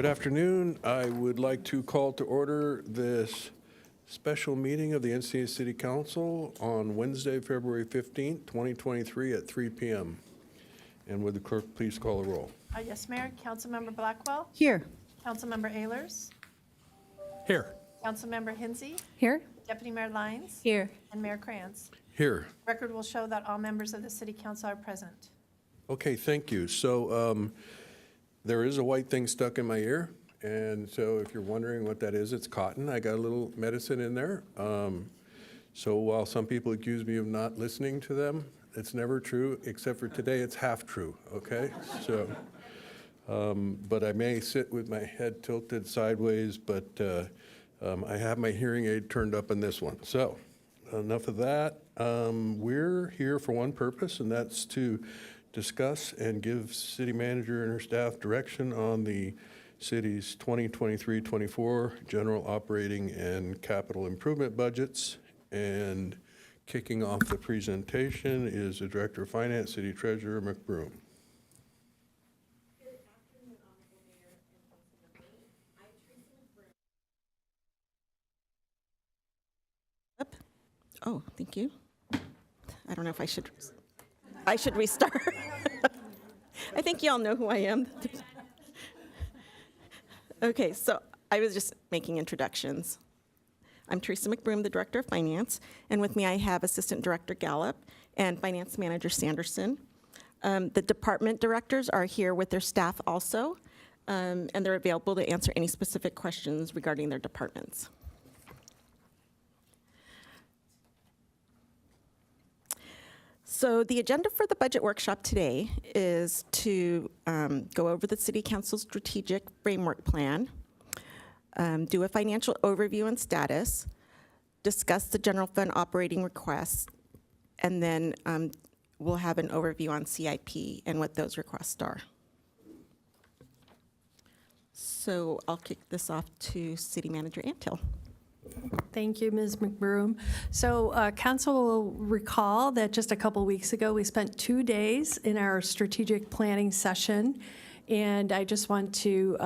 Good afternoon. I would like to call to order this special meeting of the Encinitas City Council on Wednesday, February 15th, 2023 at 3 p.m. And would the clerk please call the roll? Yes, Mayor. Councilmember Blackwell. Here. Councilmember Ehlers. Here. Councilmember Hinsey. Here. Deputy Mayor Lyons. Here. And Mayor Krantz. Here. Record will show that all members of the City Council are present. Okay, thank you. So there is a white thing stuck in my ear. And so if you're wondering what that is, it's cotton. I got a little medicine in there. So while some people accuse me of not listening to them, it's never true, except for today, it's half true, okay? So, but I may sit with my head tilted sideways, but I have my hearing aid turned up in this one. So enough of that. We're here for one purpose, and that's to discuss and give city manager and her staff direction on the city's 2023-24 general operating and capital improvement budgets. And kicking off the presentation is the Director of Finance, City Treasurer McBroom. Good afternoon, Honorable Mayor and Council members. I'm Teresa McBroom. Oh, thank you. I don't know if I should restart. I think y'all know who I am. Okay, so I was just making introductions. I'm Teresa McBroom, the Director of Finance, and with me I have Assistant Director Gallup and Finance Manager Sanderson. The department directors are here with their staff also, and they're available to answer any specific questions regarding their departments. So the agenda for the budget workshop today is to go over the City Council's strategic framework plan, do a financial overview and status, discuss the general fund operating requests, and then we'll have an overview on CIP and what those requests are. So I'll kick this off to City Manager Antill. Thank you, Ms. McBroom. So council will recall that just a couple weeks ago, we spent 2 days in our strategic planning session. And I just want to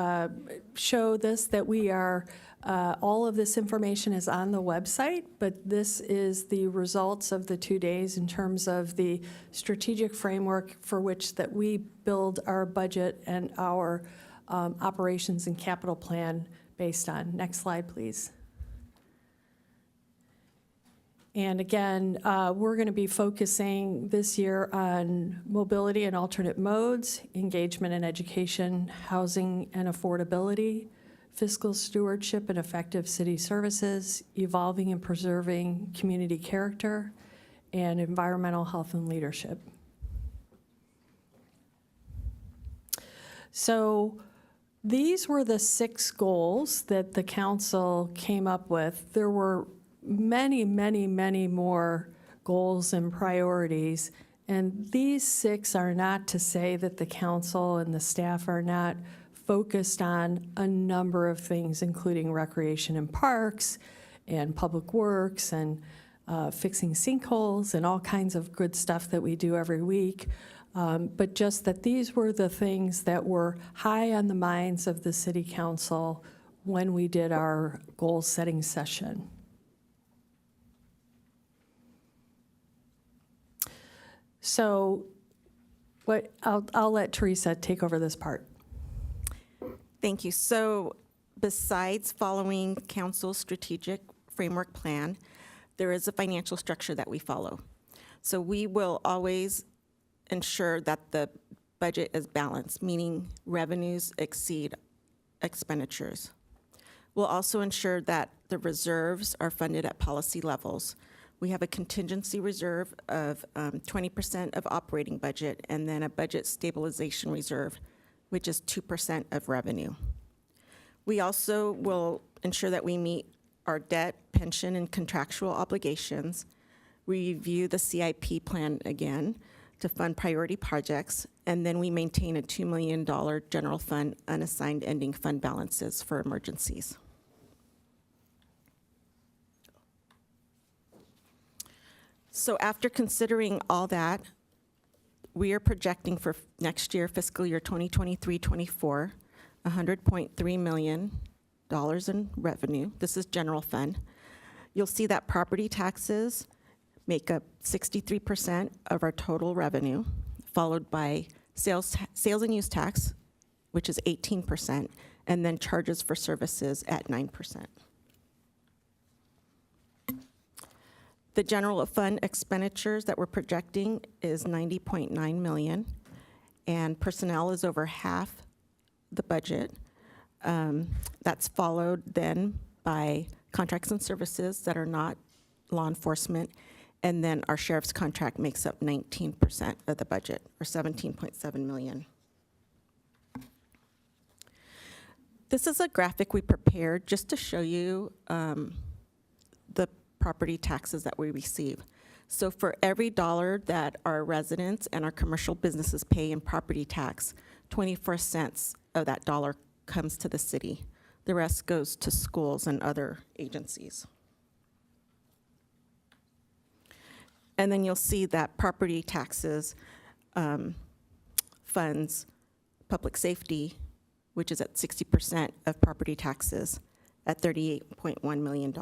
show this, that we are, all of this information is on the website, but this is the results of the 2 days in terms of the strategic framework for which that we build our budget and our operations and capital plan based on. Next slide, please. And again, we're going to be focusing this year on mobility and alternate modes, engagement and education, housing and affordability, fiscal stewardship and effective city services, evolving and preserving community character, and environmental health and leadership. So these were the 6 goals that the council came up with. There were many, many, many more goals and priorities. And these 6 are not to say that the council and the staff are not focused on a number of things, including recreation and parks and public works and fixing sinkholes and all kinds of good stuff that we do every week. But just that these were the things that were high on the minds of the city council when we did our goal setting session. So I'll let Teresa take over this part. Thank you. So besides following council's strategic framework plan, there is a financial structure that we follow. So we will always ensure that the budget is balanced, meaning revenues exceed expenditures. We'll also ensure that the reserves are funded at policy levels. We have a contingency reserve of 20% of operating budget, and then a budget stabilization reserve, which is 2% of revenue. We also will ensure that we meet our debt, pension, and contractual obligations. We review the CIP plan again to fund priority projects, and then we maintain a $2 million general fund unassigned ending fund balances for emergencies. So after considering all that, we are projecting for next year, fiscal year 2023-24, $100.3 million in revenue. This is general fund. You'll see that property taxes make up 63% of our total revenue, followed by sales and use tax, which is 18%, and then charges for services at 9%. The general fund expenditures that we're projecting is $90.9 million, and personnel is over half the budget. That's followed then by contracts and services that are not law enforcement, and then our sheriff's contract makes up 19% of the budget, or $17.7 million. This is a graphic we prepared just to show you the property taxes that we receive. So for every dollar that our residents and our commercial businesses pay in property tax, 24 cents of that dollar comes to the city. The rest goes to schools and other agencies. And then you'll see that property taxes funds public safety, which is at 60% of property taxes at $38.1 million.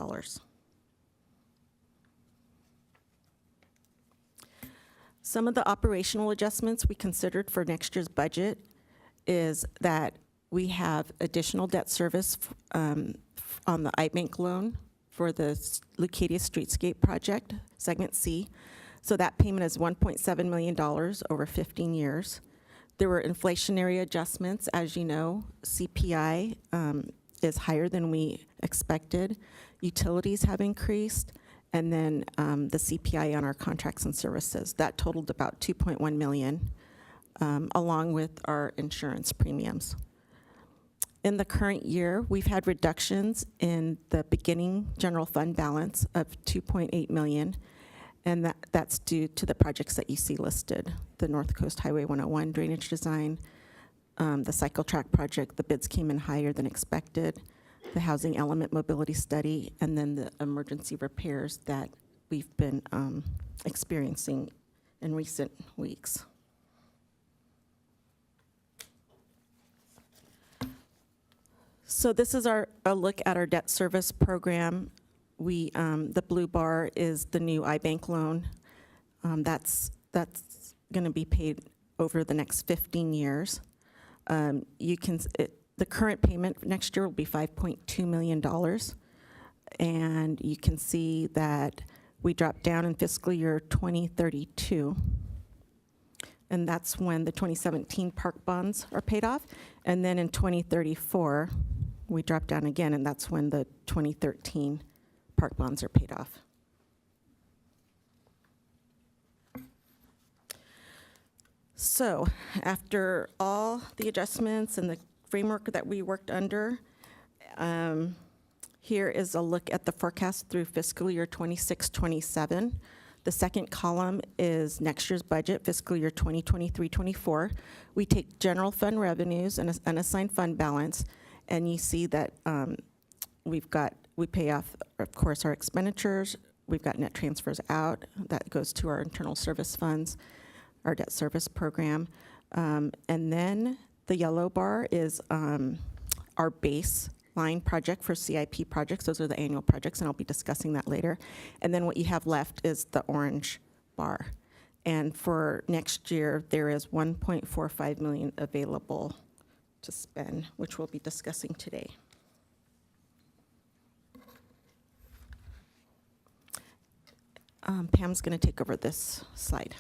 Some of the operational adjustments we considered for next year's budget is that we have additional debt service on the iBank loan for the Leucadia Streetscape project, segment C. So that payment is $1.7 million over 15 years. There were inflationary adjustments. As you know, CPI is higher than we expected. Utilities have increased. And then the CPI on our contracts and services. That totaled about $2.1 million, along with our insurance premiums. In the current year, we've had reductions in the beginning general fund balance of $2.8 million, and that's due to the projects that you see listed: the North Coast Highway 101 drainage design, the cycle track project. The bids came in higher than expected, the housing element mobility study, and then the emergency repairs that we've been experiencing in recent weeks. So this is a look at our debt service program. The blue bar is the new iBank loan. That's going to be paid over the next 15 years. The current payment next year will be $5.2 million. And you can see that we drop down in fiscal year 2032. And that's when the 2017 park bonds are paid off. And then in 2034, we drop down again, and that's when the 2013 park bonds are paid off. So after all the adjustments and the framework that we worked under, here is a look at the forecast through fiscal year 26-27. The second column is next year's budget, fiscal year 2023-24. We take general fund revenues and unassigned fund balance, and you see that we pay off, of course, our expenditures. We've got net transfers out. That goes to our internal service funds, our debt service program. And then the yellow bar is our baseline project for CIP projects. Those are the annual projects, and I'll be discussing that later. And then what you have left is the orange bar. And for next year, there is $1.45 million available to spend, which we'll be discussing today. Pam's going to take over this slide.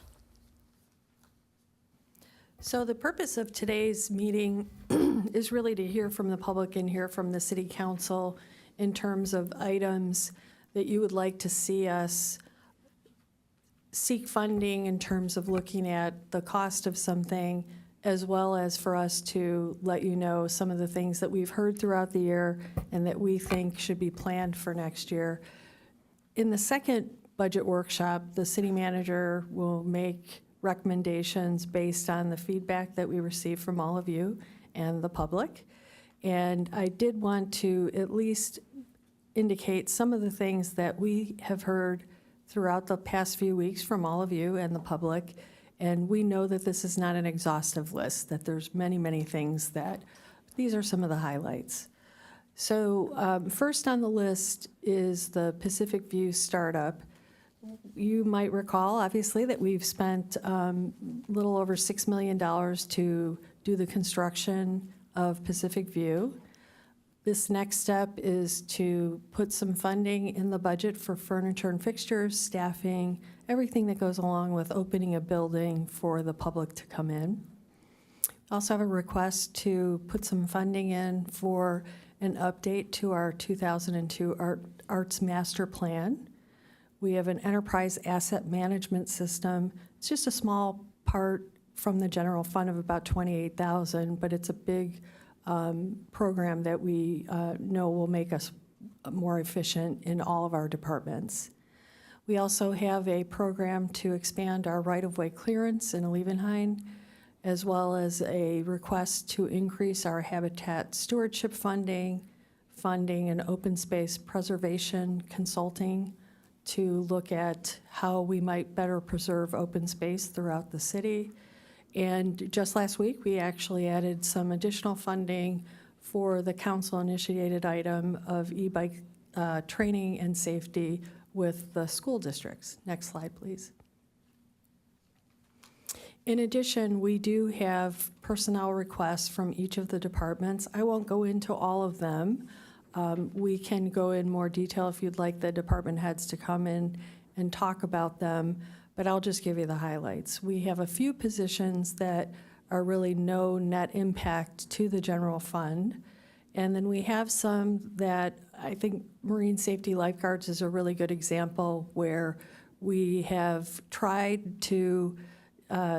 So the purpose of today's meeting is really to hear from the public and hear from the city council in terms of items that you would like to see us seek funding in terms of looking at the cost of something, as well as for us to let you know some of the things that we've heard throughout the year and that we think should be planned for next year. In the second budget workshop, the city manager will make recommendations based on the feedback that we receive from all of you and the public. And I did want to at least indicate some of the things that we have heard throughout the past few weeks from all of you and the public. And we know that this is not an exhaustive list, that there's many, many things that These are some of the highlights. So first on the list is the Pacific View startup. You might recall, obviously, that we've spent a little over $6 million to do the construction of Pacific View. This next step is to put some funding in the budget for furniture and fixtures, staffing, everything that goes along with opening a building for the public to come in. Also have a request to put some funding in for an update to our 2002 Arts Master Plan. We have an enterprise asset management system. It's just a small part from the general fund of about $28,000, but it's a big program that we know will make us more efficient in all of our departments. We also have a program to expand our right-of-way clearance in Allevenheim, as well as a request to increase our habitat stewardship funding and open space preservation consulting to look at how we might better preserve open space throughout the city. And just last week, we actually added some additional funding for the council-initiated item of e-bike training and safety with the school districts. Next slide, please. In addition, we do have personnel requests from each of the departments. I won't go into all of them. We can go in more detail if you'd like the department heads to come in and talk about them, but I'll just give you the highlights. We have a few positions that are really no net impact to the general fund, and then we have some that I think marine safety lifeguards is a really good example where we have tried to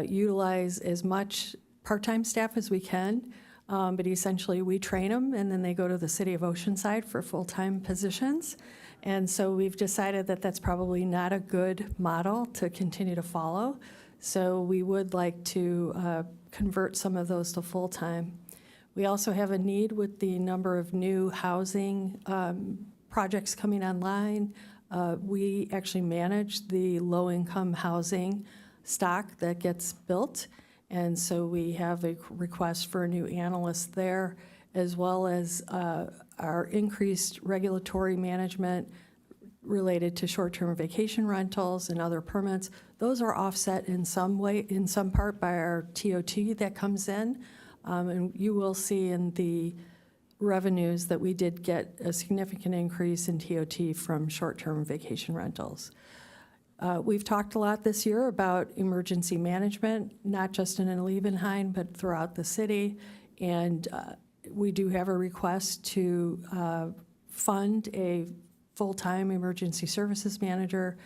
utilize as much part-time staff as we can, but essentially we train them and then they go to the city of Oceanside for full-time positions. And so we've decided that that's probably not a good model to continue to follow. So we would like to convert some of those to full-time. We also have a need with the number of new housing projects coming online. We actually manage the low-income housing stock that gets built. And so we have a request for a new analyst there, as well as our increased regulatory management related to short-term vacation rentals and other permits. Those are offset in some way, in some part by our TOT that comes in. And you will see in the revenues that we did get a significant increase in TOT from short-term vacation rentals. We've talked a lot this year about emergency management, not just in Allevenheim, but throughout the city. And we do have a request to fund a full-time emergency services manager,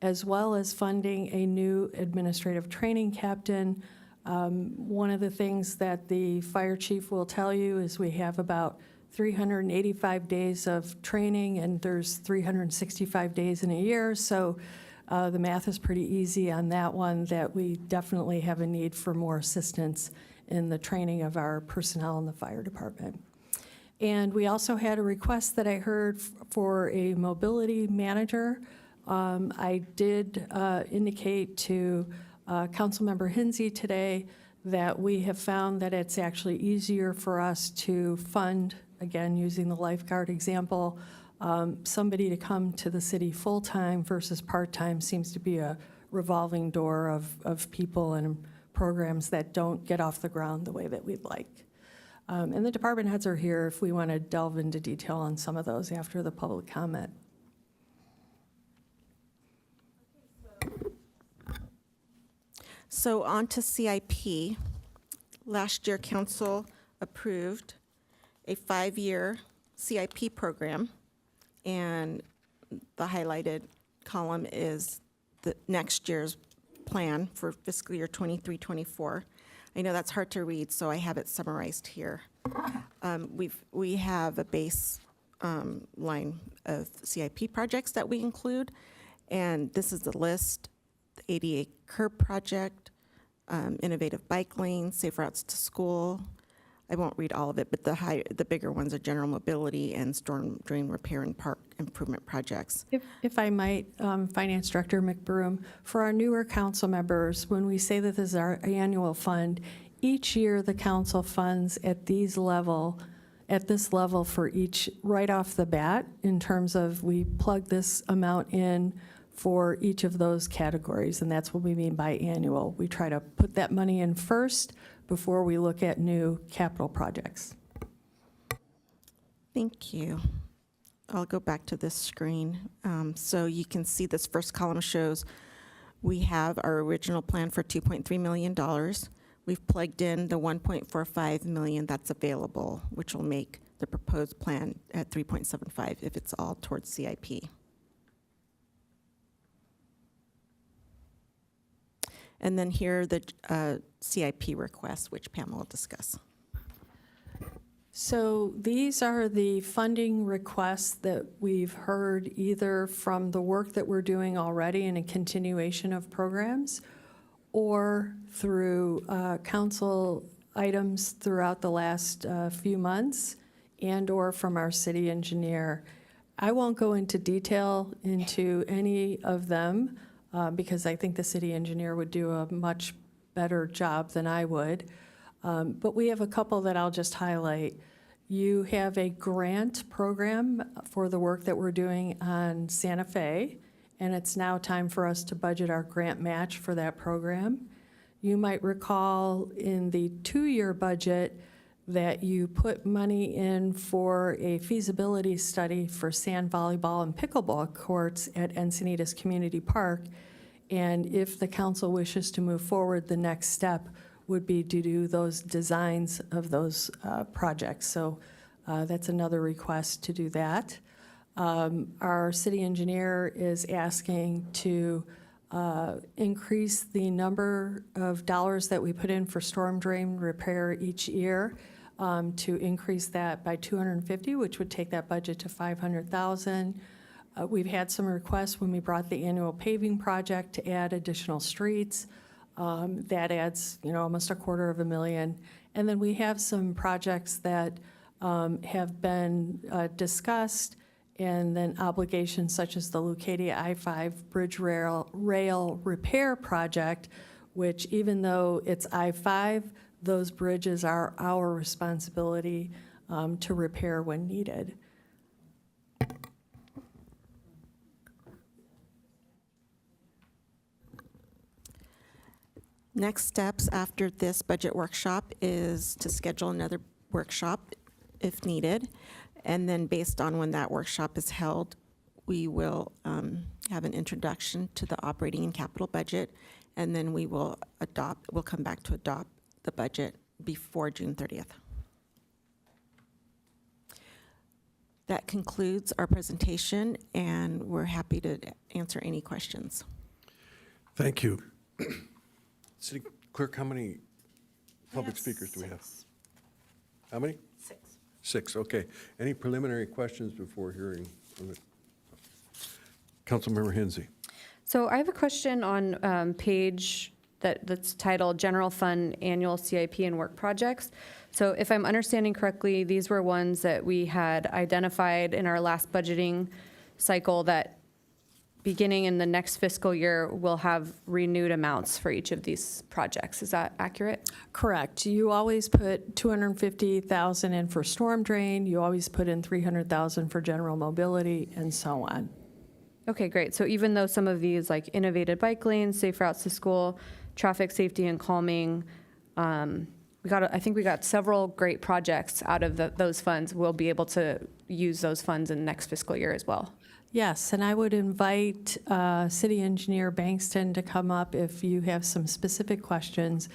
as well as funding a new administrative training captain. One of the things that the fire chief will tell you is we have about 385 days of training, and there's 365 days in a year. So the math is pretty easy on that one, that we definitely have a need for more assistance in the training of our personnel in the fire department. And we also had a request that I heard for a mobility manager. I did indicate to Councilmember Hinsey today that we have found that it's actually easier for us to fund, again, using the lifeguard example, somebody to come to the city full-time versus part-time seems to be a revolving door of people and programs that don't get off the ground the way that we'd like. And the department heads are here if we want to delve into detail on some of those after the public comment. So on to CIP. Last year, council approved a 5-year CIP program, and the highlighted column is the next year's plan for fiscal year 23-24. I know that's hard to read, so I have it summarized here. We have a base line of CIP projects that we include, and this is the list: the ADA curb project, innovative bike lanes, safe routes to school. I won't read all of it, but the bigger ones are general mobility and storm drain repair and park improvement projects. If I might, Finance Director McBroom, for our newer council members, when we say that this is our annual fund, each year the council funds at this level for each, right off the bat, in terms of we plug this amount in for each of those categories, and that's what we mean by annual. We try to put that money in first before we look at new capital projects. Thank you. I'll go back to this screen. So you can see this first column shows we have our original plan for $2.3 million. We've plugged in the $1.45 million that's available, which will make the proposed plan at 3.75 if it's all towards CIP. And then here are the CIP requests, which Pam will discuss. So these are the funding requests that we've heard either from the work that we're doing already in a continuation of programs or through council items throughout the last few months and or from our city engineer. I won't go into detail into any of them because I think the city engineer would do a much better job than I would. But we have a couple that I'll just highlight. You have a grant program for the work that we're doing on Santa Fe, and it's now time for us to budget our grant match for that program. You might recall in the 2-year budget that you put money in for a feasibility study for sand volleyball and pickleball courts at Encinitas Community Park. And if the council wishes to move forward, the next step would be to do those designs of those projects. So that's another request to do that. Our city engineer is asking to increase the number of dollars that we put in for storm drain repair each year, to increase that by 250, which would take that budget to 500,000. We've had some requests when we brought the annual paving project to add additional streets. That adds, almost $250,000. And then we have some projects that have been discussed, and then obligations such as the Leucadia I-5 Bridge Rail Repair Project, which even though it's I-5, those bridges are our responsibility to repair when needed. Next steps after this budget workshop is to schedule another workshop if needed. And then based on when that workshop is held, we will have an introduction to the operating and capital budget. And then we'll come back to adopt the budget before June 30th. That concludes our presentation, and we're happy to answer any questions. Thank you. City Clerk, how many public speakers do we have? How many? 6. 6, okay. Any preliminary questions before hearing from it? Councilmember Hensy. So I have a question on page that's titled General Fund Annual CIP and Work Projects. So if I'm understanding correctly, these were ones that we had identified in our last budgeting cycle that beginning in the next fiscal year, we'll have renewed amounts for each of these projects. Is that accurate? Correct. You always put $250,000 in for storm drain. You always put in $300,000 for general mobility, and so on. Okay, great. So even though some of these, like innovative bike lanes, safe routes to school, traffic safety and calming, I think we got several great projects out of those funds. We'll be able to use those funds in next fiscal year as well. Yes, and I would invite City Engineer Bankston to come up if you have some specific questions.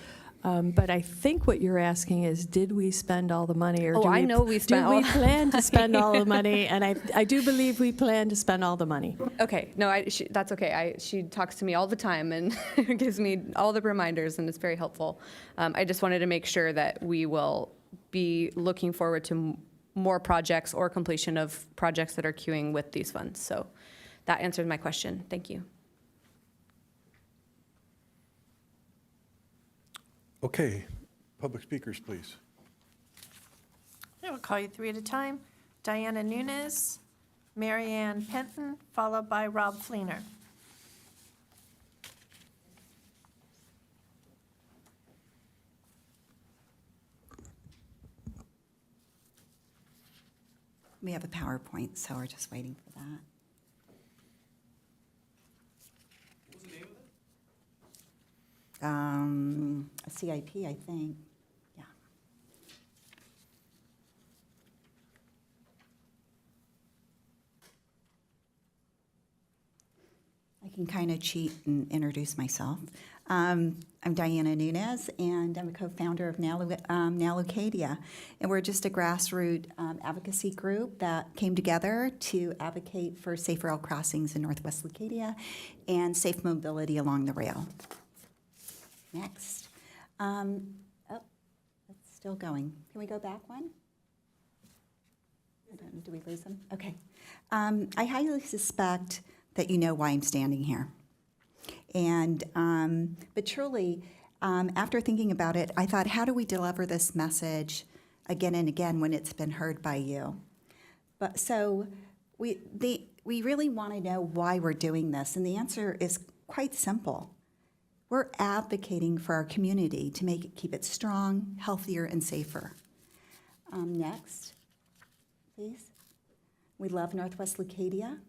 But I think what you're asking is, did we spend all the money? Or I know we spent all. Do we plan to spend all the money? And I do believe we plan to spend all the money. Okay, no, that's okay. She talks to me all the time and gives me all the reminders, and it's very helpful. I just wanted to make sure that we will be looking forward to more projects or completion of projects that are queuing with these funds. So that answers my question. Thank you. Okay, public speakers, please. I will call you 3 at a time. Diana Nunes, Marianne Penton, followed by Rob Fleener. We have a PowerPoint, so we're just waiting for that. What was the name of it? A CIP, I think. Yeah. I can kind of cheat and introduce myself. I'm Diana Nunez, and I'm a co-founder of Now Leucadia. And we're just a grassroots advocacy group that came together to advocate for safe rail crossings in Northwest Leucadia and safe mobility along the rail. Next. Oh, it's still going. Can we go back one? I don't know, do we lose them? Okay. I highly suspect that you know why I'm standing here. And, but truly, after thinking about it, I thought, how do we deliver this message again and again when it's been heard by you? But so we really want to know why we're doing this, and the answer is quite simple. We're advocating for our community to keep it strong, healthier, and safer. Next, please. We love Northwest Leucadia.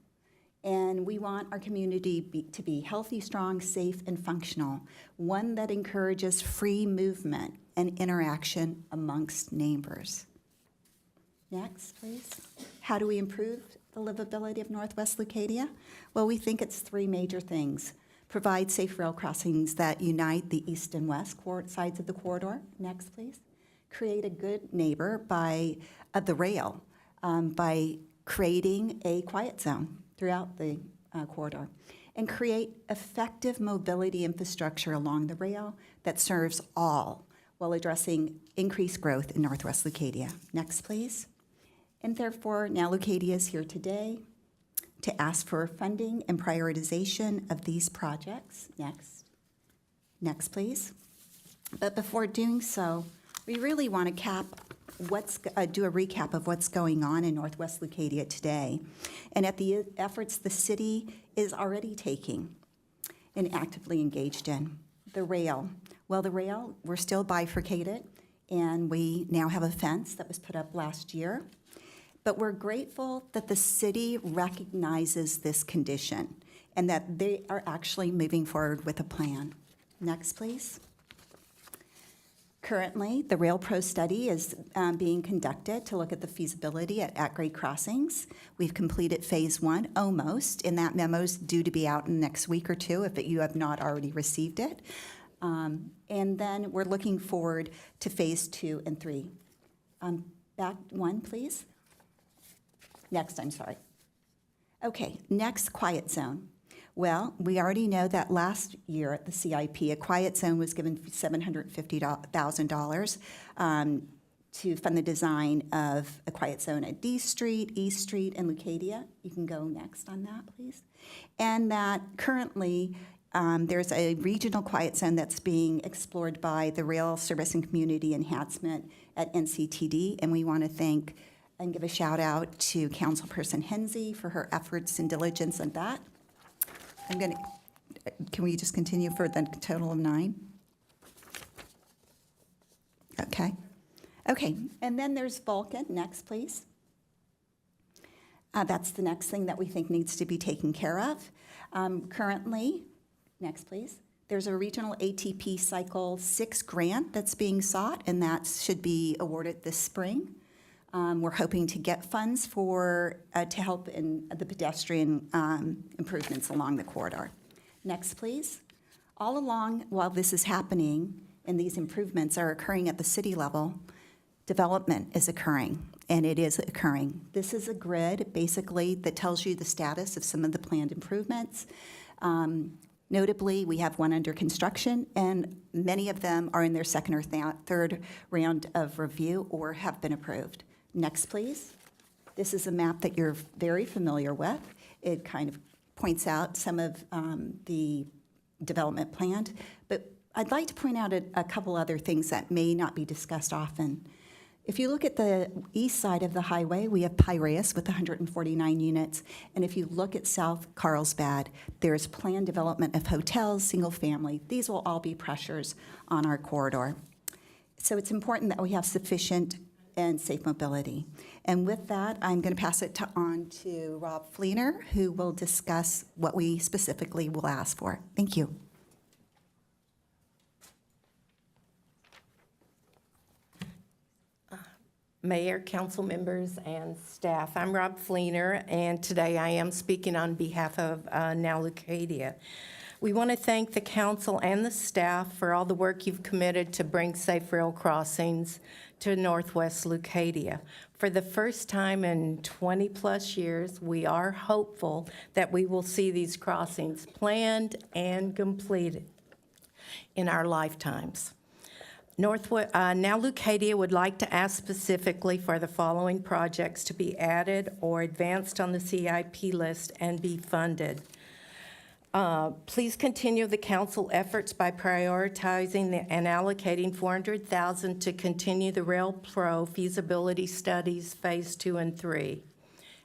And we want our community to be healthy, strong, safe, and functional, one that encourages free movement and interaction amongst neighbors. Next, please. How do we improve the livability of Northwest Leucadia? Well, we think it's three major things. Provide safe rail crossings that unite the east and west sides of the corridor. Next, please. Create a good neighbor of the rail by creating a quiet zone throughout the corridor, and create effective mobility infrastructure along the rail that serves all while addressing increased growth in Northwest Leucadia. Next, please. And therefore, Now Leucadia is here today to ask for funding and prioritization of these projects. Next. Next, please. But before doing so, we really want to do a recap of what's going on in Northwest Leucadia today, and at the efforts the city is already taking and actively engaged in. The rail. Well, the rail, we're still bifurcated, and we now have a fence that was put up last year. But we're grateful that the city recognizes this condition and that they are actually moving forward with a plan. Next, please. Currently, the Rail Pro study is being conducted to look at the feasibility at grade crossings. We've completed phase one almost, and that memo's due to be out in the next week or two if you have not already received it. And then we're looking forward to phase 2 and 3. Back one, please. Next, I'm sorry. Okay, next, quiet zone. Well, we already know that last year at the CIP, a quiet zone was given $750,000 to fund the design of a quiet zone at D Street, East Street, and Leucadia. You can go next on that, please. And that currently there's a regional quiet zone that's being explored by the Rail Service and Community Enhancement at NCTD, and we want to thank and give a shout out to Councilperson Hensey for her efforts and diligence on that. Can we just continue for the total of 9? Okay. Okay, and then there's Vulcan. Next, please. That's the next thing that we think needs to be taken care of. Currently, next, please. There's a regional ATP Cycle 6 grant that's being sought, and that should be awarded this spring. We're hoping to get funds to help in the pedestrian improvements along the corridor. Next, please. All along, while this is happening and these improvements are occurring at the city level, development is occurring, and it is occurring. This is a grid, basically, that tells you the status of some of the planned improvements. Notably, we have one under construction, and many of them are in their second or third round of review or have been approved. Next, please. This is a map that you're very familiar with. It kind of points out some of the development planned, but I'd like to point out a couple other things that may not be discussed often. If you look at the east side of the highway, we have Piraeus with 149 units, and if you look at South Carlsbad, there's planned development of hotels, single family. These will all be pressures on our corridor. So it's important that we have sufficient and safe mobility. And with that, I'm going to pass it on to Rob Fleener, who will discuss what we specifically will ask for. Thank you. Mayor, council members, and staff. I'm Rob Fleener, and today I am speaking on behalf of Now Leucadia. We want to thank the council and the staff for all the work you've committed to bring safe rail crossings to Northwest Leucadia. For the first time in 20-plus years, we are hopeful that we will see these crossings planned and completed in our lifetimes. Now Leucadia would like to ask specifically for the following projects to be added or advanced on the CIP list and be funded. Please continue the council efforts by prioritizing and allocating $400,000 to continue the Rail Pro feasibility studies Phase 2 and 3.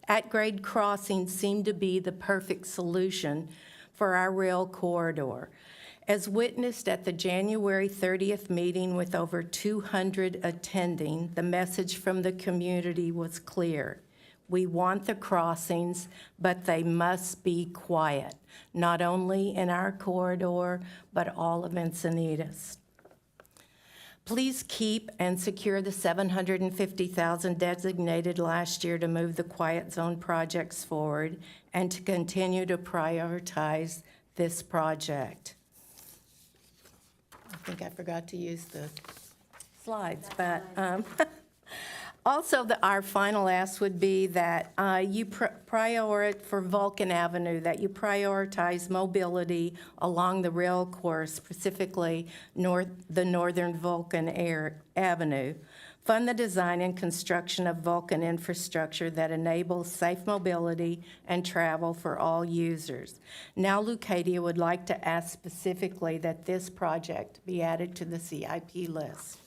At-grade crossings seem to be the perfect solution for our rail corridor. As witnessed at the January 30th meeting with over 200 attending, the message from the community was clear. We want the crossings, but they must be quiet, not only in our corridor, but all of Encinitas. Please keep and secure the $750,000 designated last year to move the quiet zone projects forward and to continue to prioritize this project. I think I forgot to use the slides, but also our final ask would be that you for Vulcan Avenue, that you prioritize mobility along the rail course, specifically the northern Vulcan Avenue. Fund the design and construction of Vulcan infrastructure that enables safe mobility and travel for all users. Now Leucadia would like to ask specifically that this project be added to the CIP list.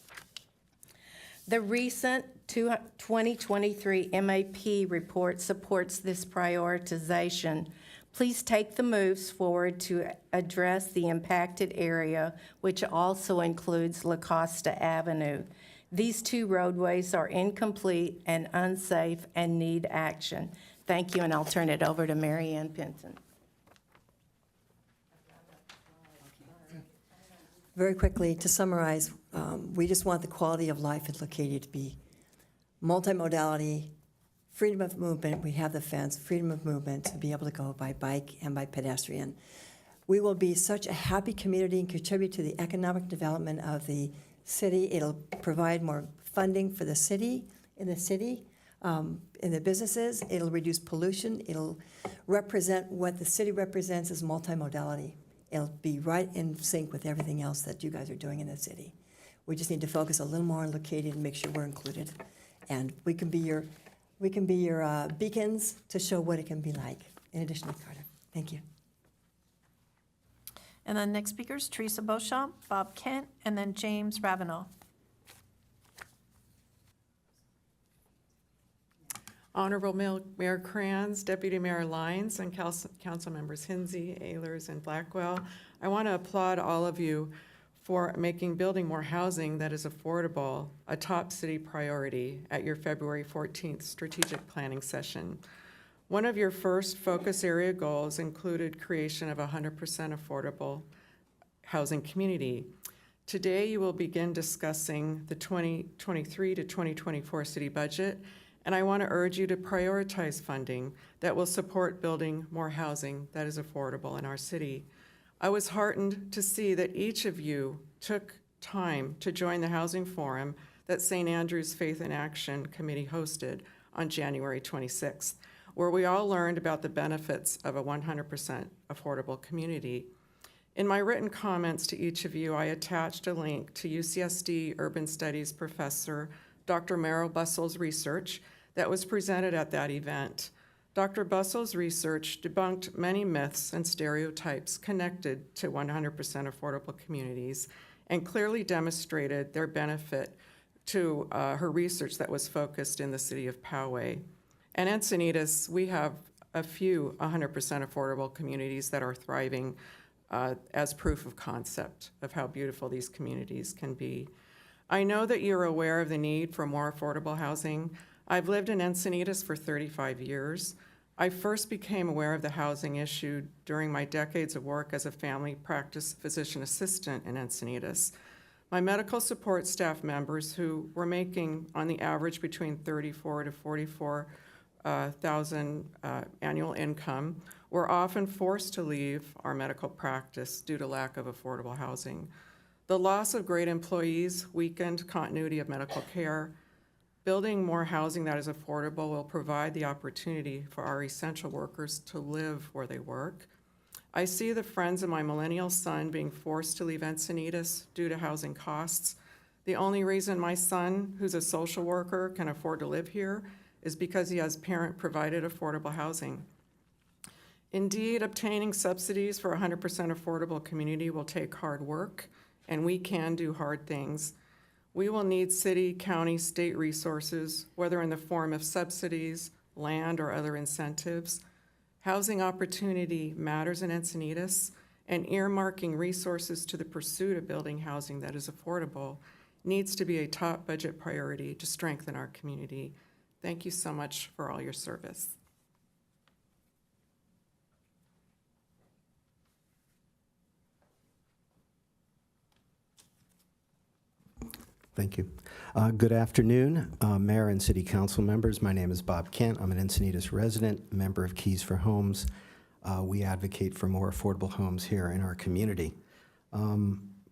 The recent 2023 MAP report supports this prioritization. Please take the moves forward to address the impacted area, which also includes La Costa Avenue. These two roadways are incomplete and unsafe and need action. Thank you, and I'll turn it over to Mary Ann Penton. Very quickly, to summarize, we just want the quality of life in Leucadia to be multimodality, freedom of movement. We have the fence, freedom of movement to be able to go by bike and by pedestrian. We will be such a happy community and contribute to the economic development of the city. It'll provide more funding for the city, in the businesses. It'll reduce pollution. It'll represent what the city represents as multimodality. It'll be right in sync with everything else that you guys are doing in the city. We just need to focus a little more on Leucadia and make sure we're included. And we can be your beacons to show what it can be like, in addition to Carter. Thank you. And then next speakers, Teresa Beauchamp, Bob Kent, and then James Ravenel. Honorable Mayor Kranz, Deputy Mayor Lyons, and Council Members Hinsey, Ehlers, and Blackwell, I want to applaud all of you for making building more housing that is affordable a top city priority at your February 14th strategic planning session. One of your first focus area goals included creation of a 100% affordable housing community. Today, you will begin discussing the 2023 to 2024 city budget, and I want to urge you to prioritize funding that will support building more housing that is affordable in our city. I was heartened to see that each of you took time to join the Housing Forum that St. Andrew's Faith in Action Committee hosted on January 26th, where we all learned about the benefits of a 100% affordable community. In my written comments to each of you, I attached a link to UCSD Urban Studies professor Dr. Merrill Bussel's research that was presented at that event. Dr. Bussel's research debunked many myths and stereotypes connected to 100% affordable communities and clearly demonstrated their benefit to her research that was focused in the city of Poway. And Encinitas, we have a few 100% affordable communities that are thriving as proof of concept of how beautiful these communities can be. I know that you're aware of the need for more affordable housing. I've lived in Encinitas for 35 years. I first became aware of the housing issue during my decades of work as a family practice physician assistant in Encinitas. My medical support staff members, who were making on the average between 34 to 44,000 annual income, were often forced to leave our medical practice due to lack of affordable housing. The loss of great employees weakened continuity of medical care. Building more housing that is affordable will provide the opportunity for our essential workers to live where they work. I see the friends of my millennial son being forced to leave Encinitas due to housing costs. The only reason my son, who's a social worker, can afford to live here is because he has parent-provided affordable housing. Indeed, obtaining subsidies for a 100% affordable community will take hard work, and we can do hard things. We will need city, county, state resources, whether in the form of subsidies, land, or other incentives. Housing opportunity matters in Encinitas, and earmarking resources to the pursuit of building housing that is affordable needs to be a top budget priority to strengthen our community. Thank you so much for all your service. Thank you. Good afternoon, Mayor and City Council members. My name is Bob Kent. I'm an Encinitas resident, member of Keys for Homes. We advocate for more affordable homes here in our community.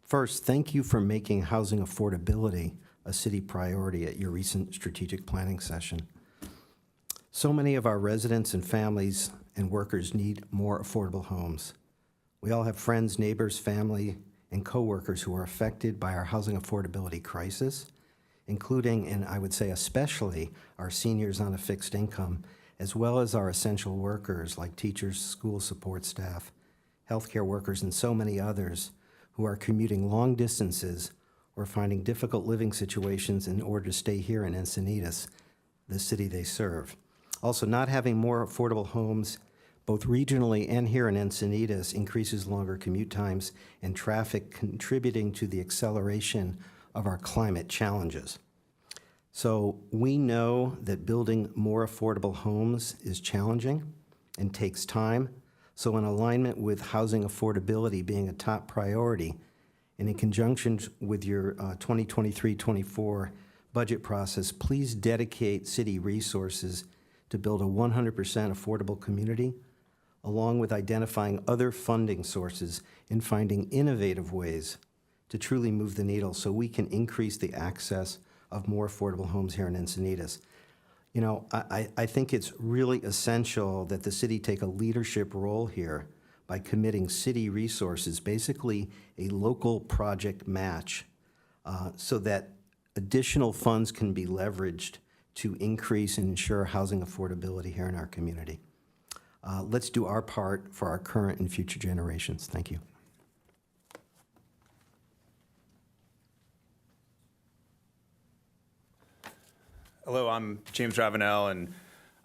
First, thank you for making housing affordability a city priority at your recent strategic planning session. So many of our residents and families and workers need more affordable homes. We all have friends, neighbors, family, and coworkers who are affected by our housing affordability crisis, including, and I would say especially, our seniors on a fixed income, as well as our essential workers like teachers, school support staff, healthcare workers, and so many others who are commuting long distances or finding difficult living situations in order to stay here in Encinitas, the city they serve. Also, not having more affordable homes both regionally and here in Encinitas increases longer commute times and traffic, contributing to the acceleration of our climate challenges. So we know that building more affordable homes is challenging and takes time. So in alignment with housing affordability being a top priority, and in conjunction with your 2023-24 budget process, please dedicate city resources to build a 100% affordable community, along with identifying other funding sources and finding innovative ways to truly move the needle so we can increase the access of more affordable homes here in Encinitas. You know, I think it's really essential that the city take a leadership role here by committing city resources, basically a local project match, so that additional funds can be leveraged to increase and ensure housing affordability here in our community. Let's do our part for our current and future generations. Thank you. Hello, I'm James Ravenel, and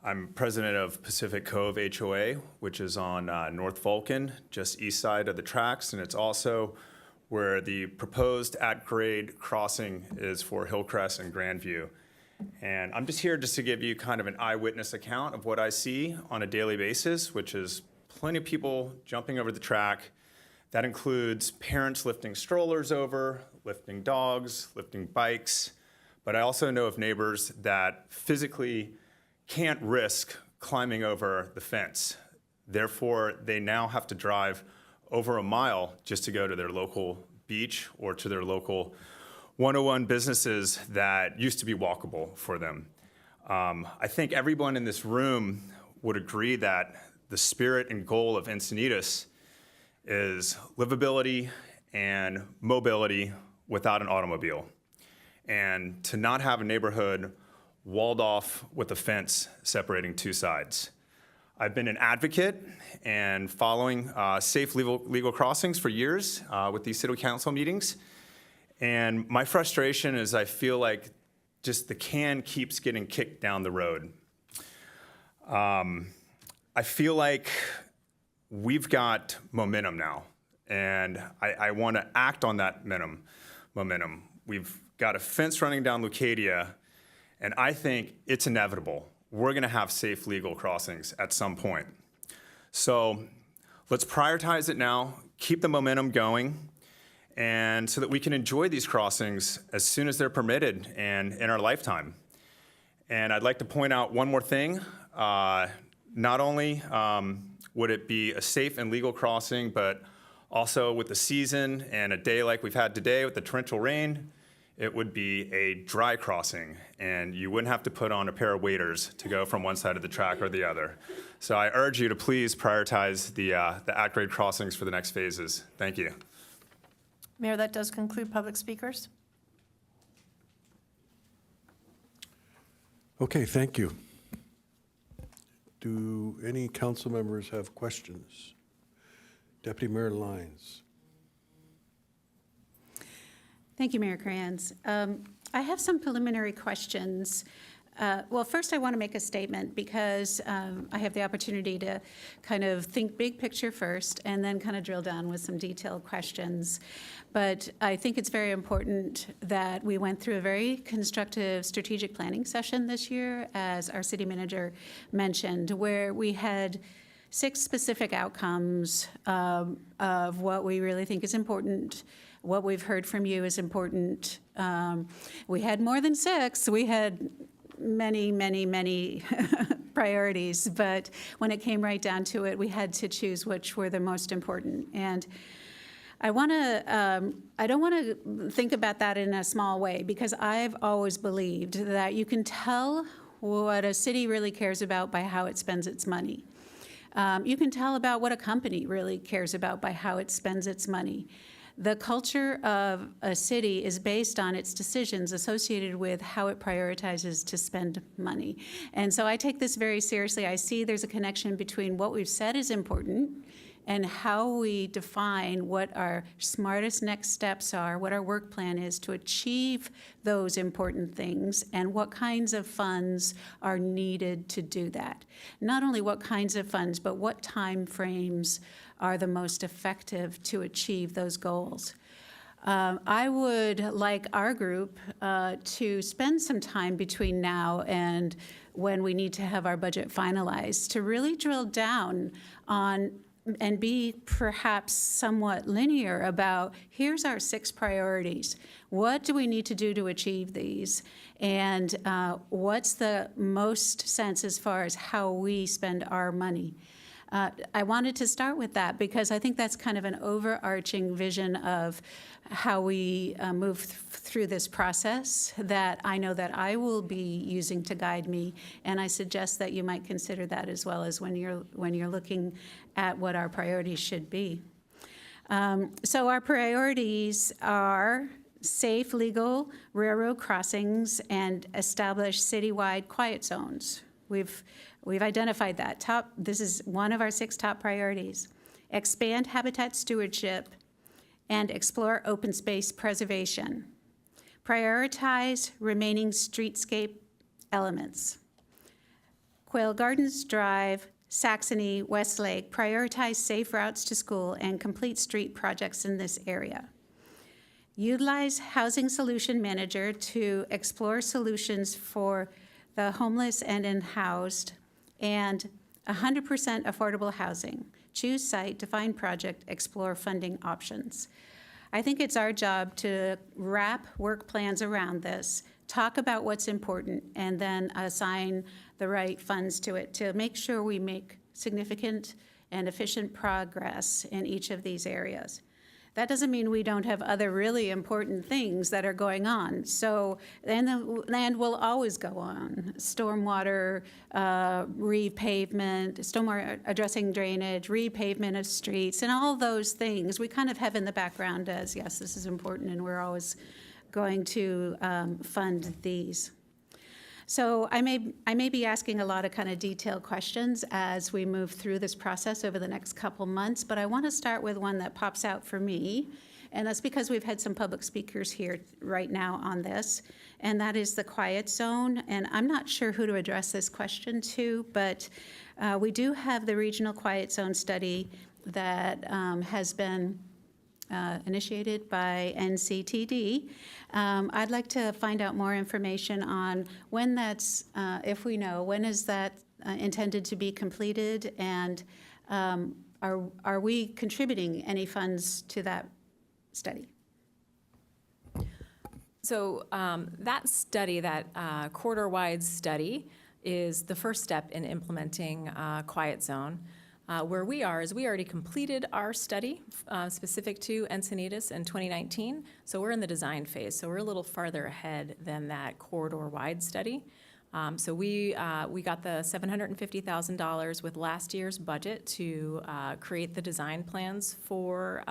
I'm president of Pacific Cove HOA, which is on North Vulcan, just east side of the tracks, and it's also where the proposed at-grade crossing is for Hillcrest and Grandview. And I'm just here to give you kind of an eyewitness account of what I see on a daily basis, which is plenty of people jumping over the track. That includes parents lifting strollers over, lifting dogs, lifting bikes. But I also know of neighbors that physically can't risk climbing over the fence. Therefore, they now have to drive over a mile just to go to their local beach or to their local 101 businesses that used to be walkable for them. I think everyone in this room would agree that the spirit and goal of Encinitas is livability and mobility without an automobile. And to not have a neighborhood walled off with a fence separating two sides. I've been an advocate and following safe legal crossings for years with these city council meetings. And my frustration is I feel like just the can keeps getting kicked down the road. I feel like we've got momentum now, and I want to act on that momentum. We've got a fence running down Lucadia, and I think it's inevitable. We're going to have safe legal crossings at some point. So let's prioritize it now, keep the momentum going, and so that we can enjoy these crossings as soon as they're permitted and in our lifetime. And I'd like to point out one more thing. Not only would it be a safe and legal crossing, but also with the season and a day like we've had today with the torrential rain, it would be a dry crossing, and you wouldn't have to put on a pair of waders to go from one side of the track or the other. So I urge you to please prioritize the at-grade crossings for the next phases. Thank you. Mayor, that does conclude public speakers. Okay, thank you. Do any council members have questions? Deputy Mayor Lyons. Thank you, Mayor Kranz. I have some preliminary questions. Well, first I want to make a statement because I have the opportunity to kind of think big picture first and then kind of drill down with some detailed questions. But I think it's very important that we went through a very constructive strategic planning session this year, as our city manager mentioned, where we had 6 specific outcomes of what we really think is important. What we've heard from you is important. We had more than 6. We had many priorities, but when it came right down to it, we had to choose which were the most important. And I don't want to think about that in a small way, because I've always believed that you can tell what a city really cares about by how it spends its money. You can tell about what a company really cares about by how it spends its money. The culture of a city is based on its decisions associated with how it prioritizes to spend money. And so I take this very seriously. I see there's a connection between what we've said is important and how we define what our smartest next steps are, what our work plan is to achieve those important things, and what kinds of funds are needed to do that. Not only what kinds of funds, but what time frames are the most effective to achieve those goals. I would like our group to spend some time between now and when we need to have our budget finalized to really drill down on and be perhaps somewhat linear about, here's our 6 priorities. What do we need to do to achieve these? And what's the most sense as far as how we spend our money? I wanted to start with that because I think that's kind of an overarching vision of how we move through this process that I know that I will be using to guide me, and I suggest that you might consider that as well as when you're looking at what our priorities should be. So our priorities are safe, legal railroad crossings and establish citywide quiet zones. We've identified that. This is one of our 6 top priorities. Expand habitat stewardship and explore open space preservation. Prioritize remaining streetscape elements. Quail Gardens Drive, Saxony, Westlake, prioritize safe routes to school and complete street projects in this area. Utilize Housing Solution Manager to explore solutions for the homeless and unhoused, and 100% affordable housing. Choose site, define project, explore funding options. I think it's our job to wrap work plans around this, talk about what's important, and then assign the right funds to it to make sure we make significant and efficient progress in each of these areas. That doesn't mean we don't have other really important things that are going on. So, and the land will always go on. Stormwater, repavement, stormwater addressing drainage, repavement of streets, and all those things we kind of have in the background as, yes, this is important, and we're always going to fund these. So I may be asking a lot of kind of detailed questions as we move through this process over the next couple months, but I want to start with one that pops out for me, and that's because we've had some public speakers here right now on this, and that is the quiet zone. And I'm not sure who to address this question to, but we do have the regional quiet zone study that has been initiated by NCTD. I'd like to find out more information on when that's, if we know, when is that intended to be completed, and are we contributing any funds to that study? So that study, that corridor-wide study, is the first step in implementing Quiet Zone. Where we are is we already completed our study specific to Encinitas in 2019, so we're in the design phase. So we're a little farther ahead than that corridor-wide study. So we got the $750,000 with last year's budget to create the design plans for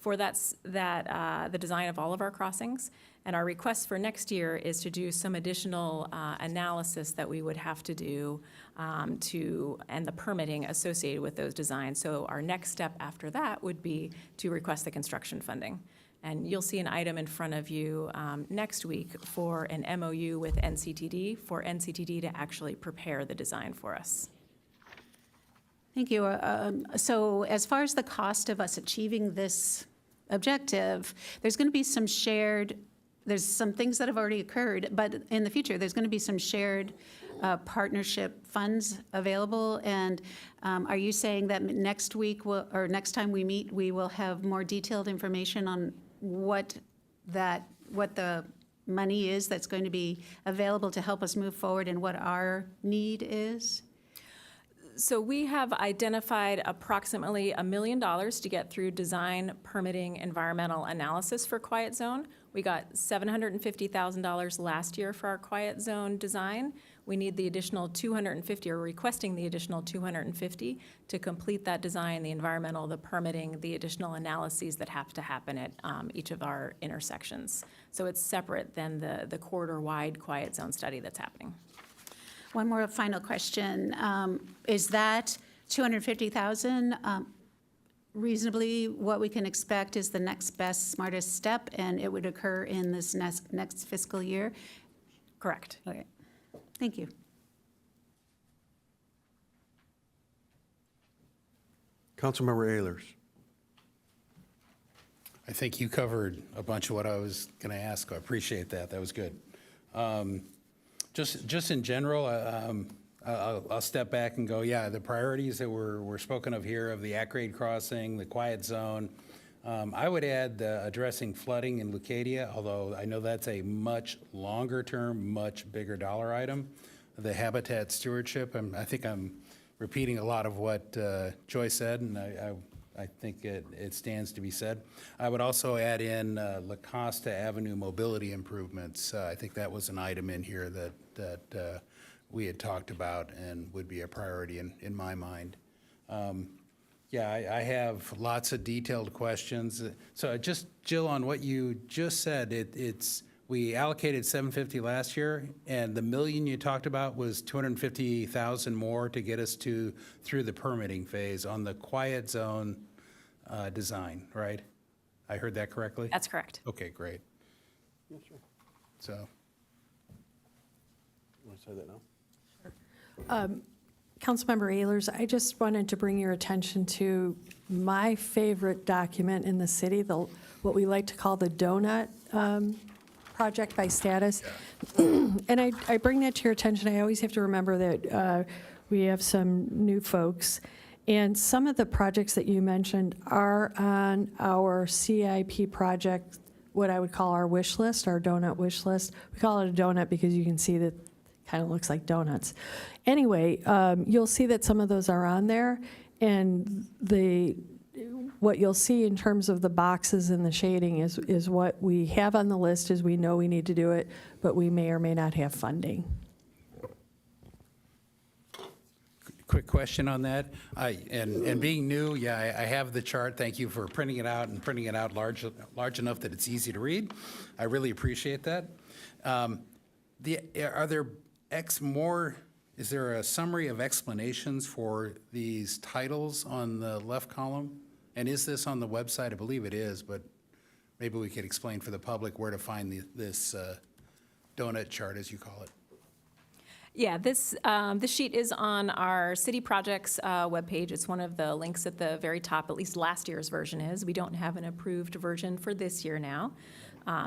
the design of all of our crossings. And our request for next year is to do some additional analysis that we would have to do and the permitting associated with those designs. So our next step after that would be to request the construction funding. And you'll see an item in front of you next week for an MOU with NCTD, for NCTD to actually prepare the design for us. Thank you. So as far as the cost of us achieving this objective, there's going to be some shared, there's some things that have already occurred, but in the future, there's going to be some shared partnership funds available. And are you saying that next week, or next time we meet, we will have more detailed information on what the money is that's going to be available to help us move forward and what our need is? So we have identified approximately $1 million to get through design, permitting, environmental analysis for Quiet Zone. We got $750,000 last year for our Quiet Zone design. We need the additional 250, or requesting the additional 250 to complete that design, the environmental, the permitting, the additional analyses that have to happen at each of our intersections. So it's separate than the corridor-wide Quiet Zone study that's happening. One more final question. Is that $250,000 reasonably what we can expect is the next best, smartest step, and it would occur in this next fiscal year? Correct. Okay. Thank you. Councilmember Ehlers. I think you covered a bunch of what I was going to ask. I appreciate that. That was good. Just in general, I'll step back and go, yeah, the priorities that were spoken of here of the at-grade crossing, the Quiet Zone. I would add addressing flooding in Leucadia, although I know that's a much longer term, much bigger dollar item. The habitat stewardship, I think I'm repeating a lot of what Joy said, and I think it stands to be said. I would also add in La Costa Avenue mobility improvements. I think that was an item in here that we had talked about and would be a priority in my mind. Yeah, I have lots of detailed questions. So just, Jill, on what you just said, we allocated $750 last year, and the $1 million you talked about was $250,000 more to get us through the permitting phase on the Quiet Zone design, right? I heard that correctly? That's correct. Okay, great. Yeah, sure. So. You want to say that now? Councilmember Ehlers, I just wanted to bring your attention to my favorite document in the city, what we like to call the donut project by status. And I bring that to your attention. I always have to remember that we have some new folks. And some of the projects that you mentioned are on our CIP project, what I would call our wish list, our donut wish list. We call it a donut because you can see that it kind of looks like donuts. Anyway, you'll see that some of those are on there, and what you'll see in terms of the boxes and the shading is what we have on the list is we know we need to do it, but we may or may not have funding. Quick question on that. And being new, yeah, I have the chart. Thank you for printing it out and printing it out large enough that it's easy to read. I really appreciate that. Is there a summary of explanations for these titles on the left column? And is this on the website? I believe it is, but maybe we could explain for the public where to find this donut chart, as you call it. Yeah, this sheet is on our city projects webpage. It's one of the links at the very top, at least last year's version is. We don't have an approved version for this year now.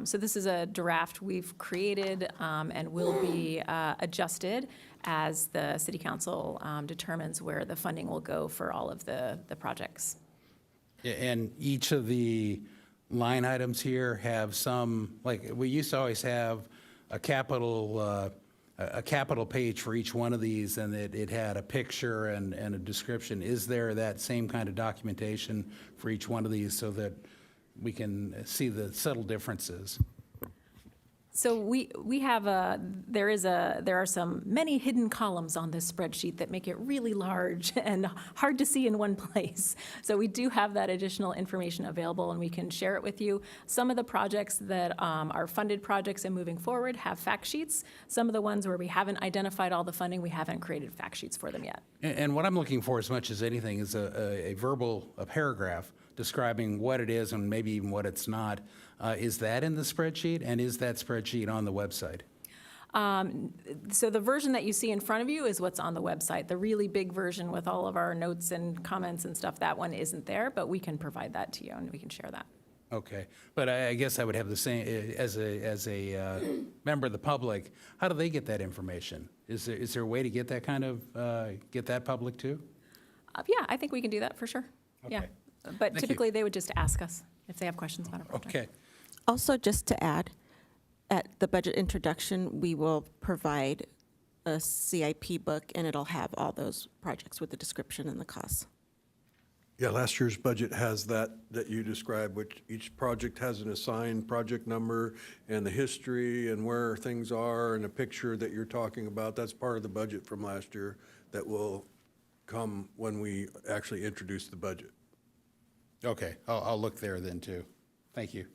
So this is a draft we've created and will be adjusted as the city council determines where the funding will go for all of the projects. Yeah, and each of the line items here have some, like, we used to always have a capital page for each one of these, and it had a picture and a description. Is there that same kind of documentation for each one of these so that we can see the subtle differences? So we have there are many hidden columns on this spreadsheet that make it really large and hard to see in one place. So we do have that additional information available and we can share it with you. Some of the projects that are funded projects and moving forward have fact sheets. Some of the ones where we haven't identified all the funding, we haven't created fact sheets for them yet. And what I'm looking for as much as anything is a paragraph describing what it is and maybe even what it's not. Is that in the spreadsheet, and is that spreadsheet on the website? So the version that you see in front of you is what's on the website. The really big version with all of our notes and comments and stuff, that one isn't there, but we can provide that to you and we can share that. Okay, but I guess I would have the same, as a member of the public, how do they get that information? Is there a way to get that kind of, get that public too? Yeah, I think we can do that for sure. Yeah. Okay. But Thank you. typically they would just ask us if they have questions about a project. Okay. Also, just to add, at the budget introduction, we will provide a CIP book, and it'll have all those projects with the description and the costs. Yeah, last year's budget has that you described, which each project has an assigned project number and the history and where things are and a picture that you're talking about. That's part of the budget from last year that will come when we actually introduce the budget. Okay, I'll look there then too. Thank you.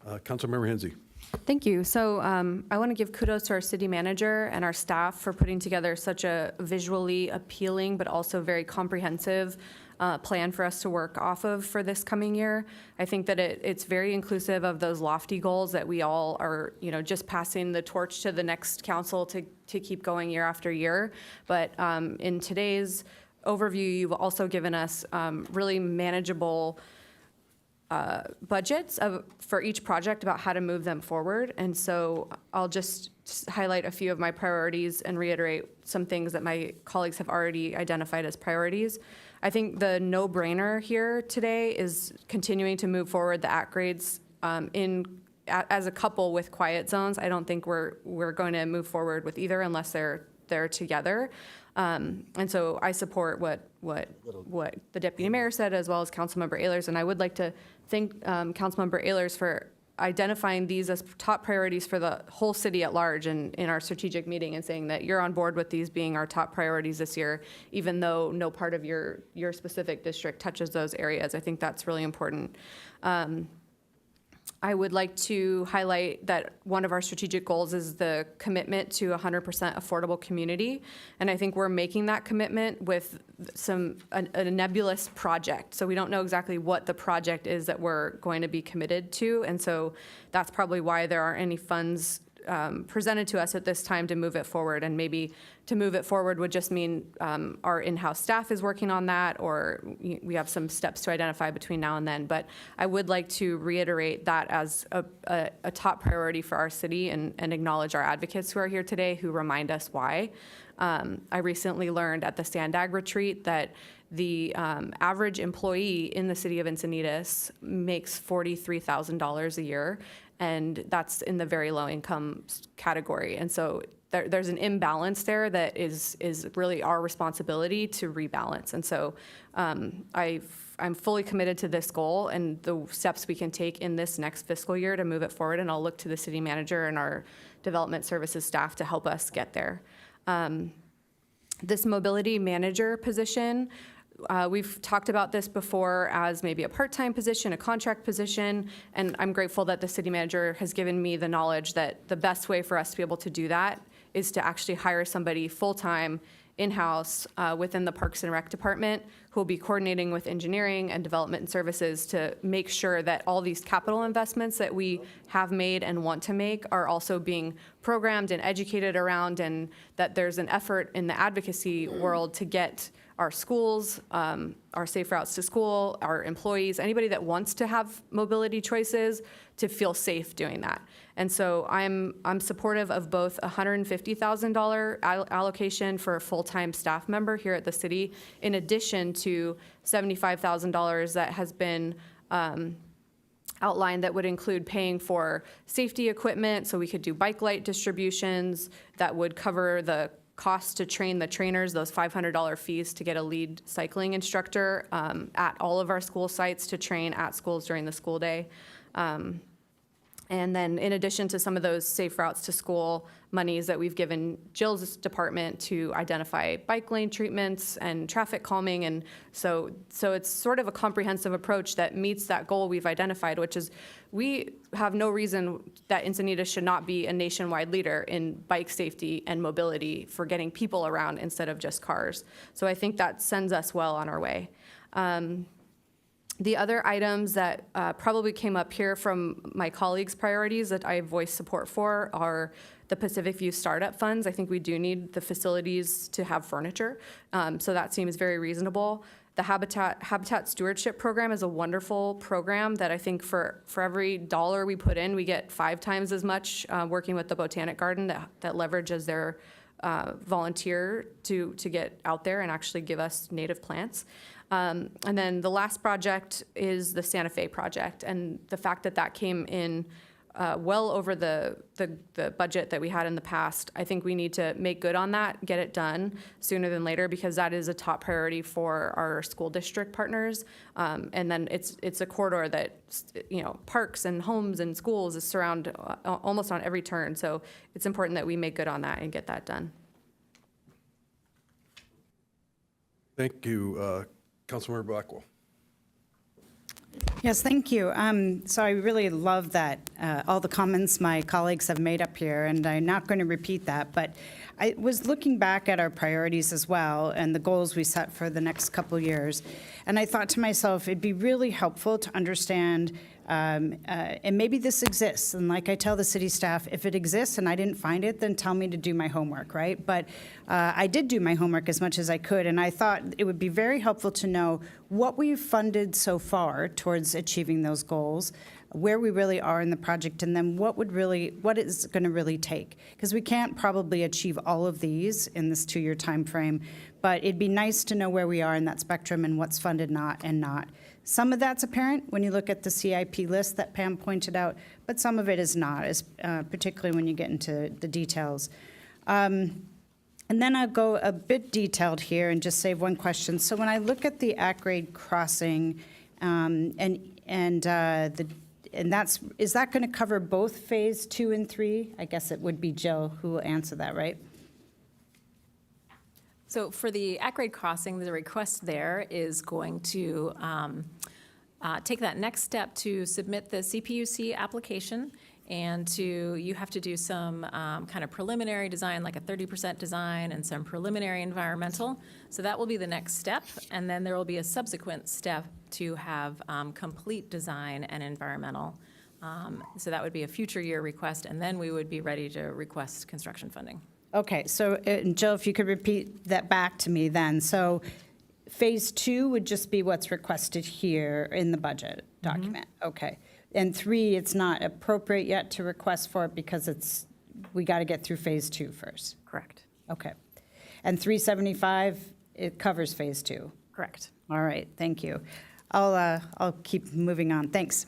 Councilmember Hensy. Thank you. So I want to give kudos to our city manager and our staff for putting together such a visually appealing but also very comprehensive plan for us to work off of for this coming year. I think that it's very inclusive of those lofty goals that we all are, just passing the torch to the next council to keep going year after year. But in today's overview, you've also given us really manageable budgets for each project about how to move them forward. And so I'll just highlight a few of my priorities and reiterate some things that my colleagues have already identified as priorities. I think the no-brainer here today is continuing to move forward the at-grades as a couple with quiet zones. I don't think we're going to move forward with either unless they're together. And so I support what the deputy mayor said, as well as Councilmember Ehlers, and I would like to thank Councilmember Ehlers for identifying these as top priorities for the whole city at large in our strategic meeting and saying that you're on board with these being our top priorities this year, even though no part of your specific district touches those areas. I think that's really important. I would like to highlight that one of our strategic goals is the commitment to 100% affordable community. And I think we're making that commitment with a nebulous project. So we don't know exactly what the project is that we're going to be committed to. And so that's probably why there aren't any funds presented to us at this time to move it forward. And maybe to move it forward would just mean our in-house staff is working on that, or we have some steps to identify between now and then. But I would like to reiterate that as a top priority for our city and acknowledge our advocates who are here today who remind us why. I recently learned at the Sandag retreat that the average employee in the city of Encinitas makes $43,000 a year, and that's in the very low income category. And so there's an imbalance there that is really our responsibility to rebalance. And so I'm fully committed to this goal and the steps we can take in this next fiscal year to move it forward, and I'll look to the city manager and our development services staff to help us get there. This mobility manager position, we've talked about this before as maybe a part-time position, a contract position, and I'm grateful that the city manager has given me the knowledge that the best way for us to be able to do that is to actually hire somebody full-time in-house within the Parks and Rec department who will be coordinating with engineering and development services to make sure that all these capital investments that we have made and want to make are also being programmed and educated around, and that there's an effort in the advocacy world to get our schools, our safe routes to school, our employees, anybody that wants to have mobility choices to feel safe doing that. And so I'm supportive of both a $150,000 allocation for a full-time staff member here at the city, in addition to $75,000 that has been outlined that would include paying for safety equipment, so we could do bike light distributions that would cover the cost to train the trainers, those $500 fees to get a lead cycling instructor at all of our school sites to train at schools during the school day. And then in addition to some of those safe routes to school monies that we've given Jill's department to identify bike lane treatments and traffic calming. And so it's sort of a comprehensive approach that meets that goal we've identified, which is we have no reason that Encinitas should not be a nationwide leader in bike safety and mobility for getting people around instead of just cars. So I think that sends us well on our way. The other items that probably came up here from my colleagues' priorities that I voiced support for are the Pacific View Startup Funds. I think we do need the facilities to have furniture, so that seems very reasonable. The Habitat Stewardship Program is a wonderful program that I think for every dollar we put in, we get 5 times as much working with the Botanic Garden that leverages their volunteer to get out there and actually give us native plants. And then the last project is the Santa Fe project, and the fact that that came in well over the budget that we had in the past. I think we need to make good on that, get it done sooner than later, because that is a top priority for our school district partners. And then it's a corridor that, parks and homes and schools is surround almost on every turn. So it's important that we make good on that and get that done. Thank you. Councilmember Blackwell. Yes, thank you. So I really love that, all the comments my colleagues have made up here, and I'm not going to repeat that, but I was looking back at our priorities as well and the goals we set for the next couple of years, and I thought to myself, it'd be really helpful to understand, and maybe this exists, and like I tell the city staff, if it exists and I didn't find it, then tell me to do my homework, right? But I did do my homework as much as I could, and I thought it would be very helpful to know what we've funded so far towards achieving those goals, where we really are in the project, and then what it's going to really take. Because we can't probably achieve all of these in this 2-year time frame, but it'd be nice to know where we are in that spectrum and what's funded and not. Some of that's apparent when you look at the CIP list that Pam pointed out, but some of it is not, particularly when you get into the details. And then I'll go a bit detailed here and just save one question. So when I look at the at-grade crossing, is that going to cover both phase 2 and 3? I guess it would be Jill who will answer that, right? So for the at-grade crossing, the request there is going to take that next step to submit the CPUC application, and you have to do some kind of preliminary design, like a 30% design and some preliminary environmental. So that will be the next step, and then there will be a subsequent step to have complete design and environmental. So that would be a future year request, and then we would be ready to request construction funding. Okay, so Jill, if you could repeat that back to me then. So phase 2 would just be what's requested here in the budget document. Okay. And 3, it's not appropriate yet to request for it because we got to get through phase 2 first. Correct. Okay. And 375, it covers phase 2. Correct. All right, thank you. I'll keep moving on. Thanks.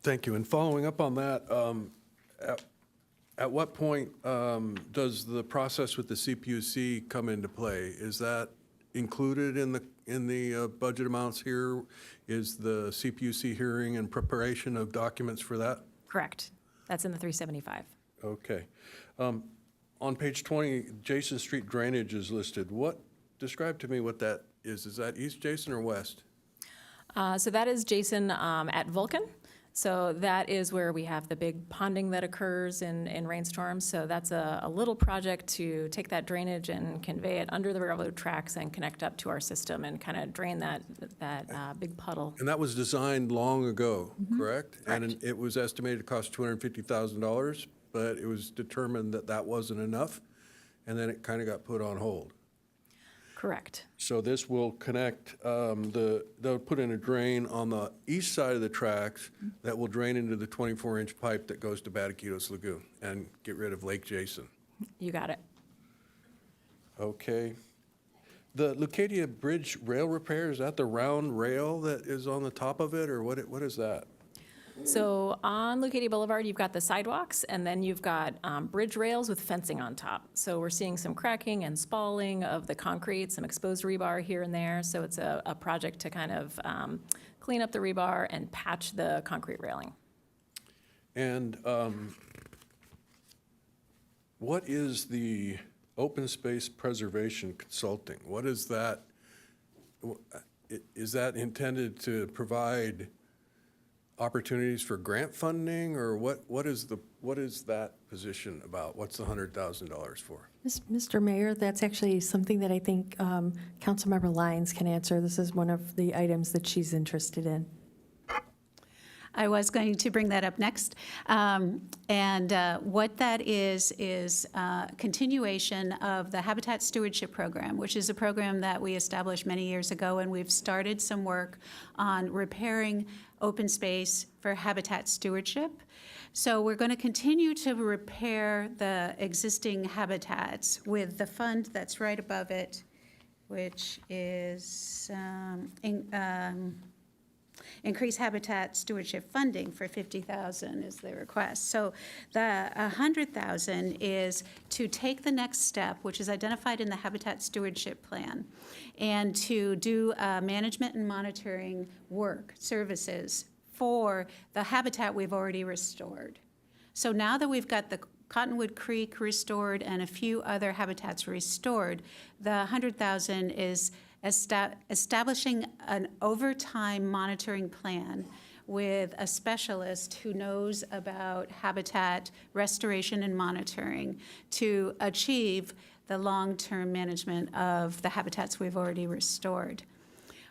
Thank you. And following up on that, at what point does the process with the CPUC come into play? Is that included in the budget amounts here? Is the CPUC hearing and preparation of documents for that? Correct. That's in the 375. Okay. On page 20, Jason Street drainage is listed. Describe to me what that is. Is that East Jason or West? So that is Jason at Vulcan. So that is where we have the big ponding that occurs in rainstorms. So that's a little project to take that drainage and convey it under the railroad tracks and connect up to our system and kind of drain that big puddle. And that was designed long ago, Mm-hmm. correct? And it was estimated to cost $250,000, but it was determined that that wasn't enough, and then it kind of got put on hold. Correct. So this will connect, they'll put in a drain on the east side of the tracks that will drain into the 24-inch pipe that goes to Bataquitos Lagoon and get rid of Lake Jason. You got it. Okay. The Leucadia Bridge rail repair, is that the round rail that is on the top of it, or what is that? So on Leucadia Boulevard, you've got the sidewalks, and then you've got bridge rails with fencing on top. So we're seeing some cracking and spalling of the concrete, some exposed rebar here and there. So it's a project to kind of clean up the rebar and patch the concrete railing. And what is the open space preservation consulting? What is that? Is that intended to provide opportunities for grant funding, or what is that position about? What's the $100,000 for? Mr. Mayor, that's actually something that I think Councilmember Lyons can answer. This is one of the items that she's interested in. I was going to bring that up next. What that is continuation of the Habitat Stewardship Program, which is a program that we established many years ago, and we've started some work on repairing open space for habitat stewardship. So we're going to continue to repair the existing habitats with the fund that's right above it, which is increase habitat stewardship funding for $50,000 is the request. So the $100,000 is to take the next step, which is identified in the habitat stewardship plan, and to do management and monitoring work, services for the habitat we've already restored. So now that we've got the Cottonwood Creek restored and a few other habitats restored, the $100,000 is establishing an overtime monitoring plan with a specialist who knows about habitat restoration and monitoring to achieve the long-term management of the habitats we've already restored.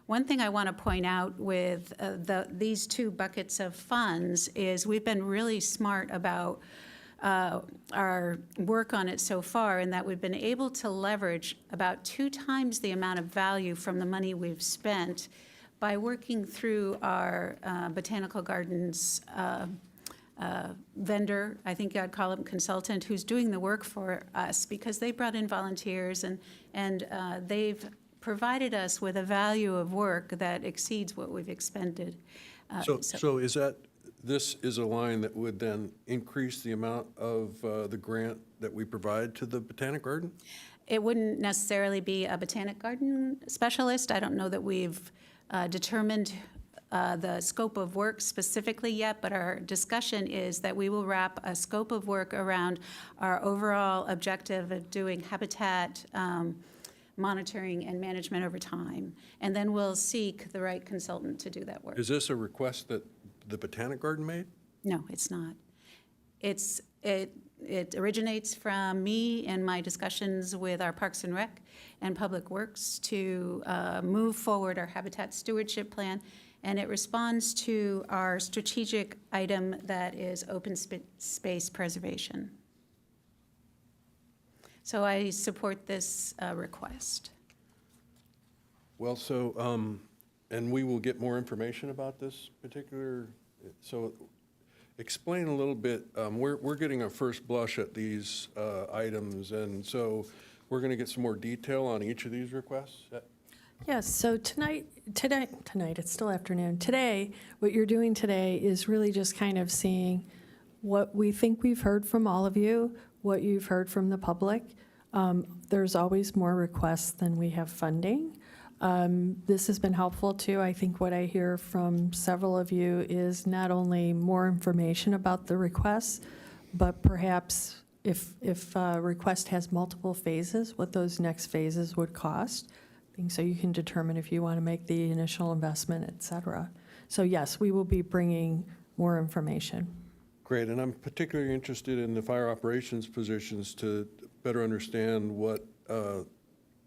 One thing I want to point out with these two buckets of funds is we've been really smart about our work on it so far, in that we've been able to leverage about 2 times the amount of value from the money we've spent by working through our botanical gardens vendor, I think I'd call him consultant, who's doing the work for us, because they brought in volunteers and they've provided us with a value of work that exceeds what we've expended. So is that, this is a line that would then increase the amount of the grant that we provide to the Botanic Garden? It wouldn't necessarily be a botanic garden specialist. I don't know that we've determined the scope of work specifically yet, but our discussion is that we will wrap a scope of work around our overall objective of doing habitat monitoring and management over time, and then we'll seek the right consultant to do that work. Is this a request that the Botanic Garden made? No, it's not. It originates from me and my discussions with our Parks and Rec and Public Works to move forward our habitat stewardship plan, and it responds to our strategic item that is open space preservation. So I support this request. Well, so, and we will get more information about this particular, so explain a little bit. We're getting a first blush at these items, and so we're going to get some more detail on each of these requests? Yes, so tonight, it's still afternoon. Today, what you're doing today is really just kind of seeing what we think we've heard from all of you, what you've heard from the public. There's always more requests than we have funding. This has been helpful too. I think what I hear from several of you is not only more information about the requests, but perhaps if a request has multiple phases, what those next phases would cost, so you can determine if you want to make the initial investment, et cetera. So yes, we will be bringing more information. Great, and I'm particularly interested in the fire operations positions to better understand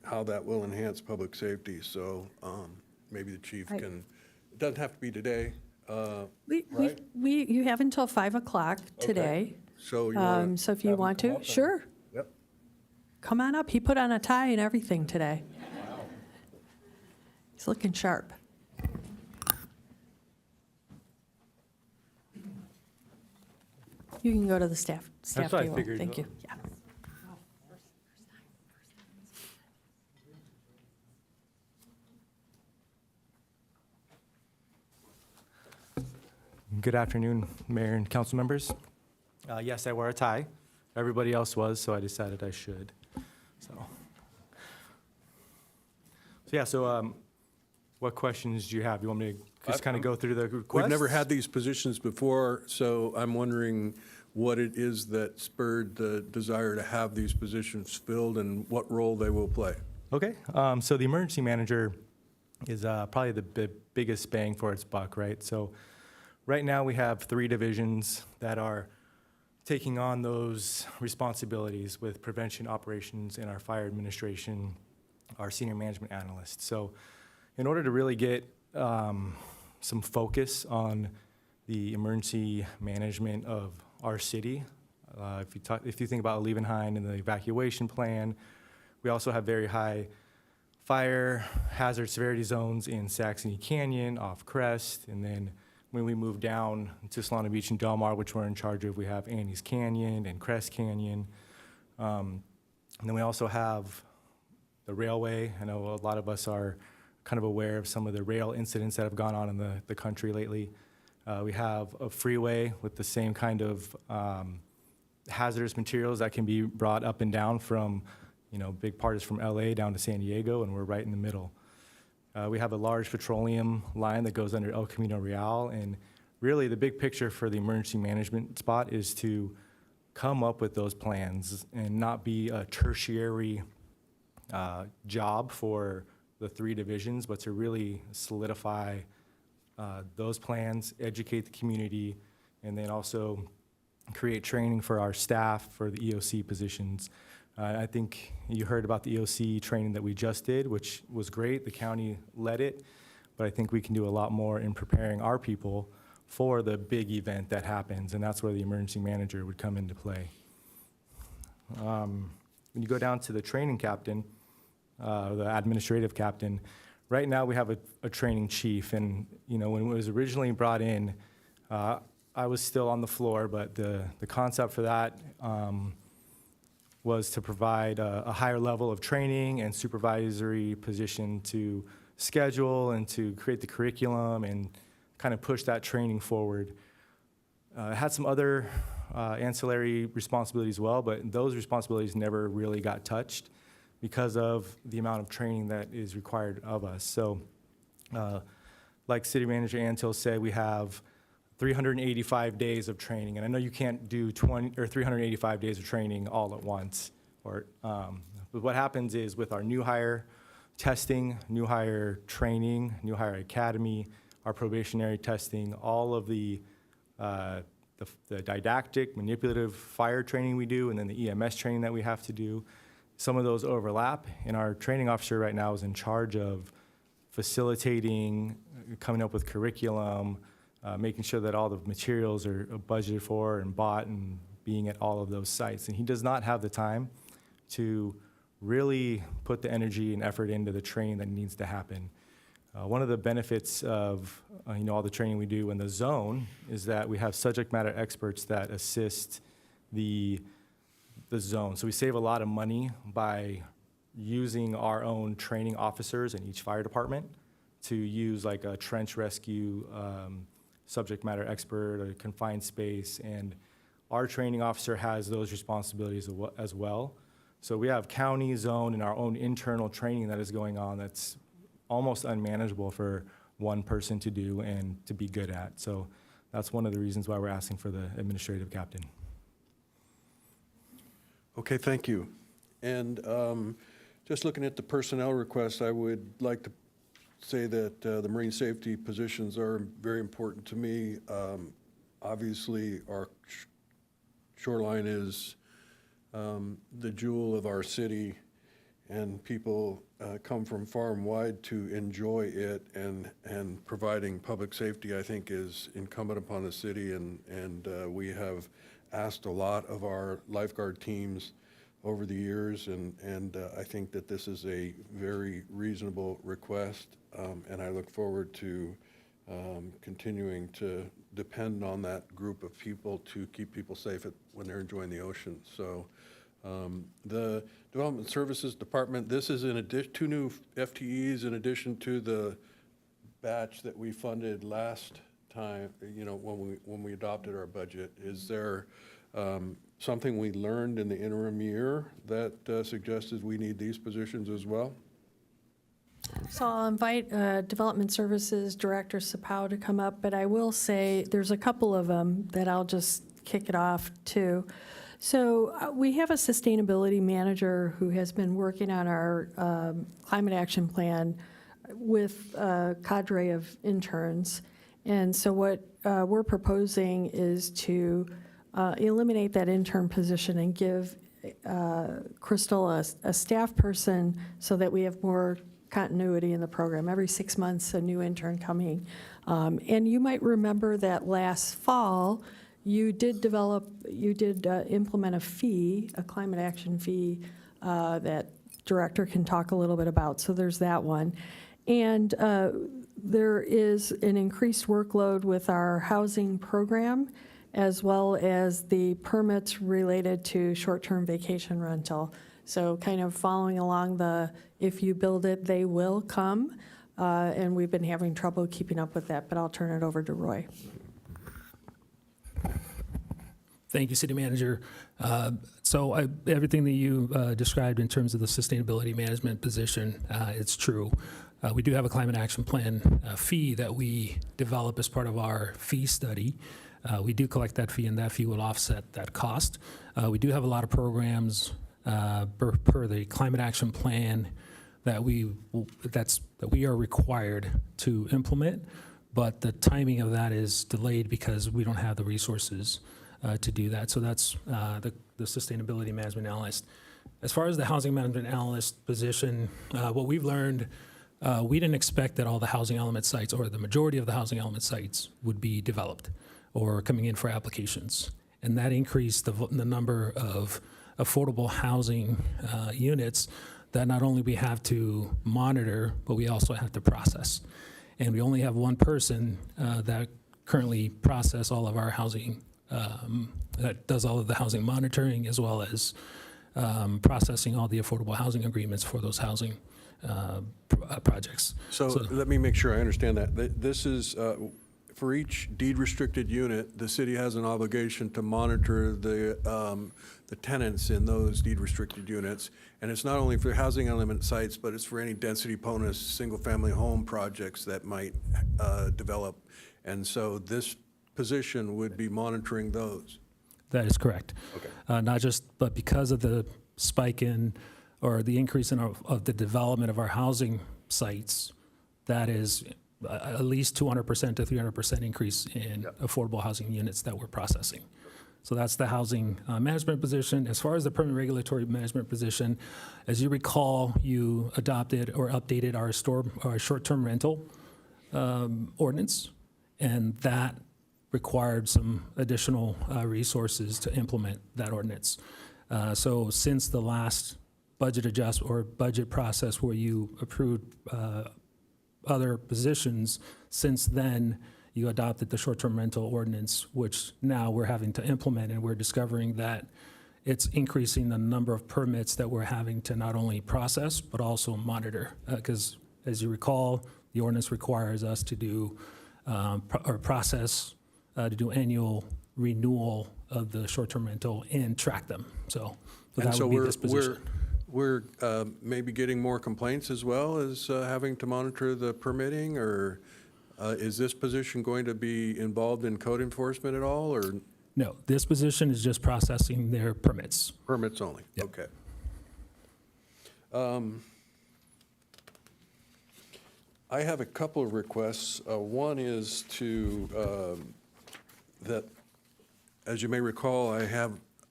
how that will enhance public safety. So maybe the chief can, it doesn't have to be today, right? You have until 5 o'clock today. So you want So if you want to, sure. Yep. Come on up. He put on a tie and everything today. He's looking sharp. You can go to the staff what I table. figured. Thank you. Yeah. Good afternoon, Mayor and council members. Yes, I wear a tie. Everybody else was, so I decided I should. So what questions do you have? You want me to just kind of go through the requests? We've never had these positions before, so I'm wondering what it is that spurred the desire to have these positions filled and what role they will play. Okay, so the emergency manager is probably the biggest bang for its buck, right? So right now we have 3 divisions that are taking on those responsibilities with prevention operations and our fire administration, our senior management analyst. So in order to really get some focus on the emergency management of our city, if you think about Liebenhain and the evacuation plan, we also have very high fire hazard severity zones in Saxony Canyon, off Crest, and then when we move down to Solana Beach and Del Mar, which we're in charge of, we have Annie's Canyon and Crest Canyon. And then we also have the railway. I know a lot of us are kind of aware of some of the rail incidents that have gone on in the country lately. We have a freeway with the same kind of hazardous materials that can be brought up and down from, big part is from LA down to San Diego, and we're right in the middle. We have a large petroleum line that goes under El Camino Real, and really the big picture for the emergency management spot is to come up with those plans and not be a tertiary job for the 3 divisions, but to really solidify those plans, educate the community, and then also create training for our staff for the EOC positions. I think you heard about the EOC training that we just did, which was great. The county led it, but I think we can do a lot more in preparing our people for the big event that happens, and that's where the emergency manager would come into play. When you go down to the training captain, the administrative captain, right now we have a training chief, and when it was originally brought in, I was still on the floor, but the concept for that was to provide a higher level of training and supervisory position to schedule and to create the curriculum and kind of push that training forward. It had some other ancillary responsibilities as well, but those responsibilities never really got touched because of the amount of training that is required of us. So like City Manager Antil said, we have 385 days of training, and I know you can't do 385 days of training all at once. But what happens is with our new hire testing, new hire training, new hire academy, our probationary testing, all of the didactic, manipulative fire training we do, and then the EMS training that we have to do, some of those overlap, and our training officer right now is in charge of facilitating, coming up with curriculum, making sure that all the materials are budgeted for and bought and being at all of those sites. And he does not have the time to really put the energy and effort into the training that needs to happen. One of the benefits of all the training we do in the zone is that we have subject matter experts that assist the zone. So we save a lot of money by using our own training officers in each fire department to use like a trench rescue subject matter expert, a confined space, and our training officer has those responsibilities as well. So we have county, zone, and our own internal training that is going on that's almost unmanageable for one person to do and to be good at. So that's one of the reasons why we're asking for the administrative captain. Okay, thank you. And just looking at the personnel requests, I would like to say that the marine safety positions are very important to me. Obviously, our shoreline is the jewel of our city, and people come from far and wide to enjoy it, and providing public safety, I think, is incumbent upon the city, and we have asked a lot of our lifeguard teams over the years, and I think that this is a very reasonable request, and I look forward to continuing to depend on that group of people to keep people safe when they're enjoying the ocean. So the Development Services Department, this is in addition, 2 new FTEs in addition to the batch that we funded last time, when we adopted our budget. Is there something we learned in the interim year that suggested we need these positions as well? So I'll invite Development Services Director Sapau to come up, but I will say there's a couple of them that I'll just kick it off to. So we have a sustainability manager who has been working on our climate action plan with a cadre of interns. And so what we're proposing is to eliminate that intern position and give Crystal a staff person so that we have more continuity in the program. Every 6 months, a new intern coming. And you might remember that last fall, you did implement a fee, a climate action fee that director can talk a little bit about. So there's that one. And there is an increased workload with our housing program, as well as the permits related to short-term vacation rental. So kind of following along the, if you build it, they will come. And we've been having trouble keeping up with that, but I'll turn it over to Roy. Thank you, City Manager. Everything that you described in terms of the sustainability management position, it's true. We do have a climate action plan fee that we develop as part of our fee study. We do collect that fee, and that fee will offset that cost. We do have a lot of programs per the climate action plan that we are required to implement, but the timing of that is delayed because we don't have the resources to do that. So that's the sustainability management analyst. As far as the housing management analyst position, what we've learned, we didn't expect that all the housing element sites or the majority of the housing element sites would be developed or coming in for applications. And that increased the number of affordable housing units that not only we have to monitor, but we also have to process. And we only have one person that currently process all of our housing, that does all of the housing monitoring, as well as processing all the affordable housing agreements for those housing projects. So let me make sure I understand that. This is, for each deed-restricted unit, the city has an obligation to monitor the tenants in those deed-restricted units. And it's not only for housing element sites, but it's for any density bonus, single-family home projects that might develop. And so this position would be monitoring those. That is correct. Okay. Not just, but because of the spike in, or the increase in of the development of our housing sites, that is at least 200% to 300% increase in affordable housing units that we're processing. So that's the housing management position. As far as the permanent regulatory management position, as you recall, you adopted or updated our short-term rental ordinance, and that required some additional resources to implement that ordinance. So since the last budget process where you approved other positions, since then you adopted the short-term rental ordinance, which now we're having to implement, and we're discovering that it's increasing the number of permits that we're having to not only process but also monitor. Because as you recall, the ordinance requires us to do to do annual renewal of the short-term rental and track them. So that would be this position. We're maybe getting more complaints as well as having to monitor the permitting, or is this position going to be involved in code enforcement at all, or? No, this position is just processing their permits. Permits only, Yep. Okay. I have a couple of requests. One is to that, as you may recall,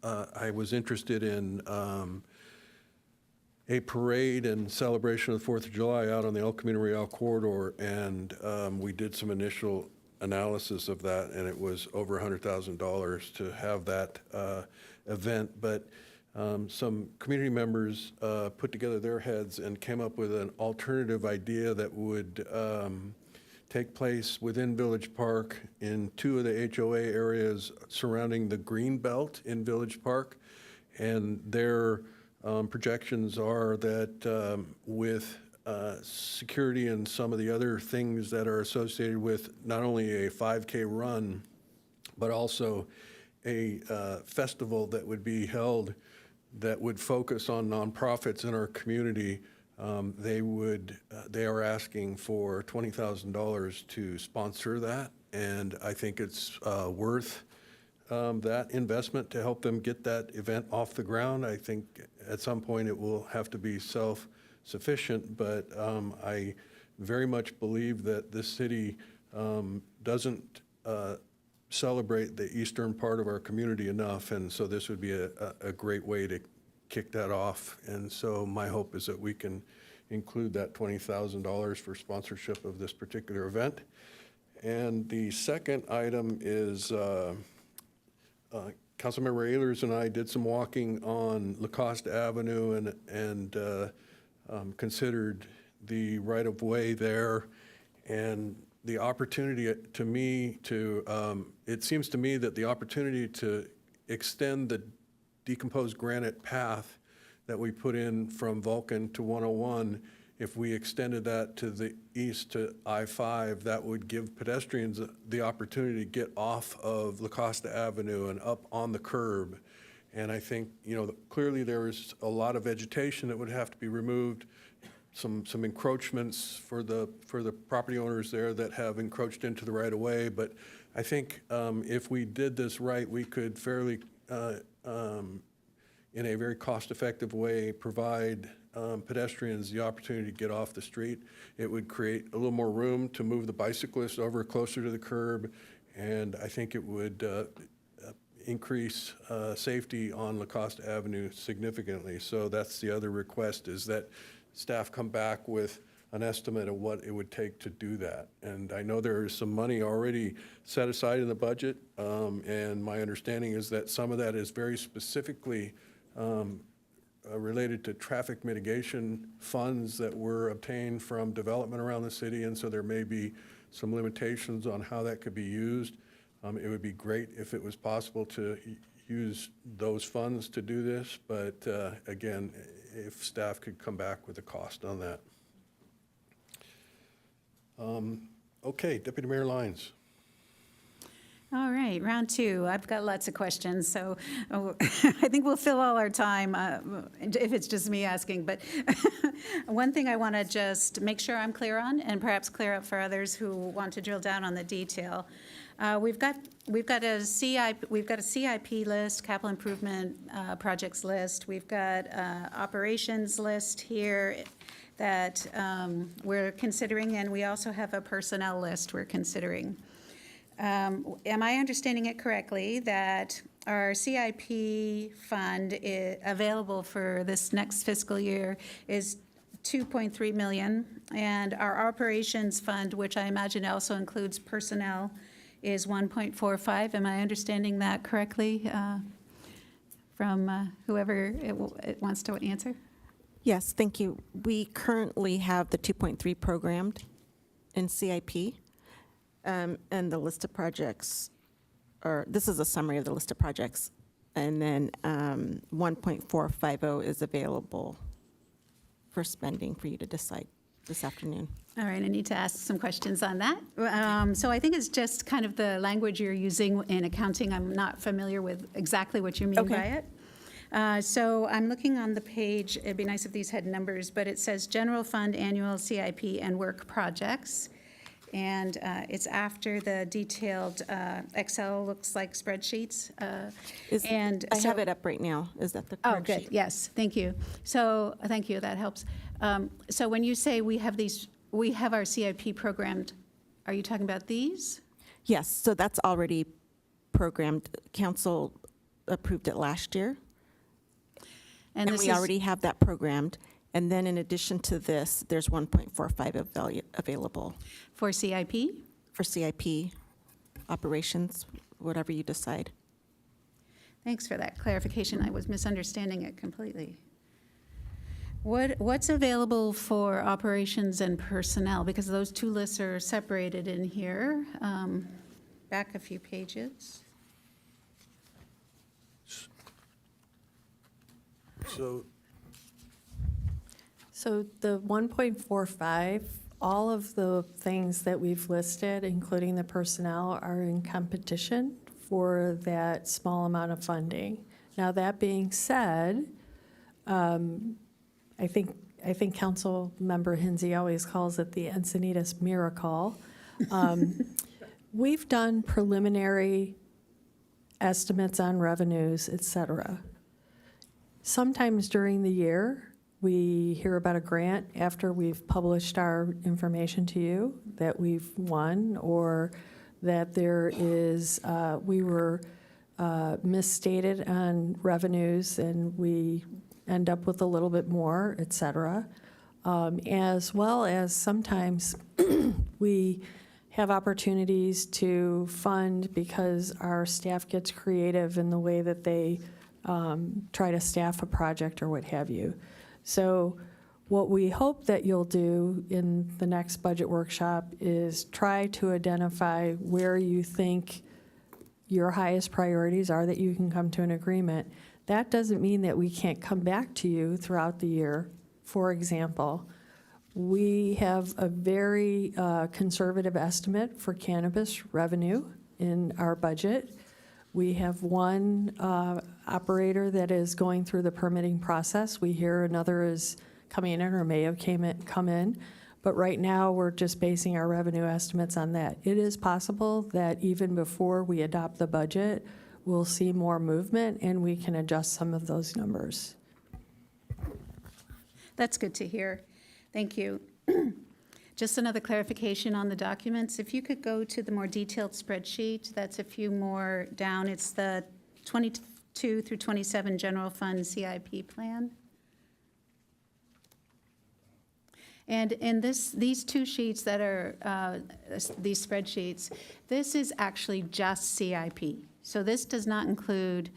I was interested in a parade and celebration of the 4th of July out on the El Camino Real corridor, and we did some initial analysis of that, and it was over $100,000 to have that event. But some community members put together their heads and came up with an alternative idea that would take place within Village Park in 2 of the HOA areas surrounding the green belt in Village Park. And their projections are that with security and some of the other things that are associated with not only a 5K run, but also a festival that would be held that would focus on nonprofits in our community, they are asking for $20,000 to sponsor that, and I think it's worth that investment to help them get that event off the ground. I think at some point it will have to be self-sufficient, but I very much believe that this city doesn't celebrate the eastern part of our community enough, and so this would be a great way to kick that off. And so my hope is that we can include that $20,000 for sponsorship of this particular event. And the second item is Councilmember Ehlers and I did some walking on Lacoste Avenue and considered the right-of-way there, and the opportunity to me to, it seems to me that the opportunity to extend the decomposed granite path that we put in from Vulcan to 101, if we extended that to the east to I-5, that would give pedestrians the opportunity to get off of Lacoste Avenue and up on the curb. And I think, clearly there is a lot of vegetation that would have to be removed, some encroachments for the property owners there that have encroached into the right of way. But I think if we did this right, we could fairly, in a very cost-effective way, provide pedestrians the opportunity to get off the street. It would create a little more room to move the bicyclists over closer to the curb, and I think it would increase safety on Lacoste Avenue significantly. So that's the other request, is that staff come back with an estimate of what it would take to do that. And I know there is some money already set aside in the budget, and my understanding is that some of that is very specifically related to traffic mitigation funds that were obtained from development around the city, and so there may be some limitations on how that could be used. It would be great if it was possible to use those funds to do this, but again, if staff could come back with a cost on that. Okay, Deputy Mayor Lyons. All right, round 2. I've got lots of questions, so I think we'll fill all our time if it's just me asking. But one thing I want to just make sure I'm clear on, and perhaps clear up for others who want to drill down on the detail. We've got a CIP list, capital improvement projects list. We've got operations list here that we're considering, and we also have a personnel list we're considering. Am I understanding it correctly that our CIP fund available for this next fiscal year is $2.3 million, and our operations fund, which I imagine also includes personnel, is 1.45? Am I understanding that correctly from whoever it wants to answer? Yes, thank you. We currently have the 2.3 programmed in CIP, and the list of projects, or this is a summary of the list of projects, and then 1.450 is available for spending for you to decide this afternoon. All right, I need to ask some questions on that. So I think it's just kind of the language you're using in accounting. I'm not familiar with exactly what you mean by it. So I'm looking on the page. It'd be nice if these had numbers, but it says general fund, annual CIP, and work projects. And it's after the detailed Excel looks like spreadsheets. I have it up right now. Is that the correct good. sheet? Yes, thank you. So thank you, that helps. So when you say we have our CIP programmed, are you talking about these? Yes, so that's already programmed. Council approved it last year. And this we is- already have that programmed. And then in addition to this, there's 1.45 available For CIP? for CIP operations, whatever you decide. Thanks for that clarification. I was misunderstanding it completely. What's available for operations and personnel? Because those two lists are separated in here. Back a few pages. So the 1.45, all of the things that we've listed, including the personnel, are in competition for that small amount of funding. Now, that being said, I think Council Member Hinsey always calls it the Encinitas miracle. We've done preliminary estimates on revenues, et cetera. Sometimes during the year, we hear about a grant after we've published our information to you that we've won, or that there is, we were misstated on revenues and we end up with a little bit more, et cetera. As well as sometimes we have opportunities to fund because our staff gets creative in the way that they try to staff a project or what have you. So what we hope that you'll do in the next budget workshop is try to identify where you think your highest priorities are, that you can come to an agreement. That doesn't mean that we can't come back to you throughout the year. For example, we have a very conservative estimate for cannabis revenue in our budget. We have one operator that is going through the permitting process. We hear another is coming in or may have come in. But right now, we're just basing our revenue estimates on that. It is possible that even before we adopt the budget, we'll see more movement and we can adjust some of those numbers. That's good to hear. Thank you. Just another clarification on the documents. If you could go to the more detailed spreadsheet, that's a few more down. It's the 22 through 27 general fund CIP plan. And in these two sheets that are, these spreadsheets, this is actually just CIP. So this does not include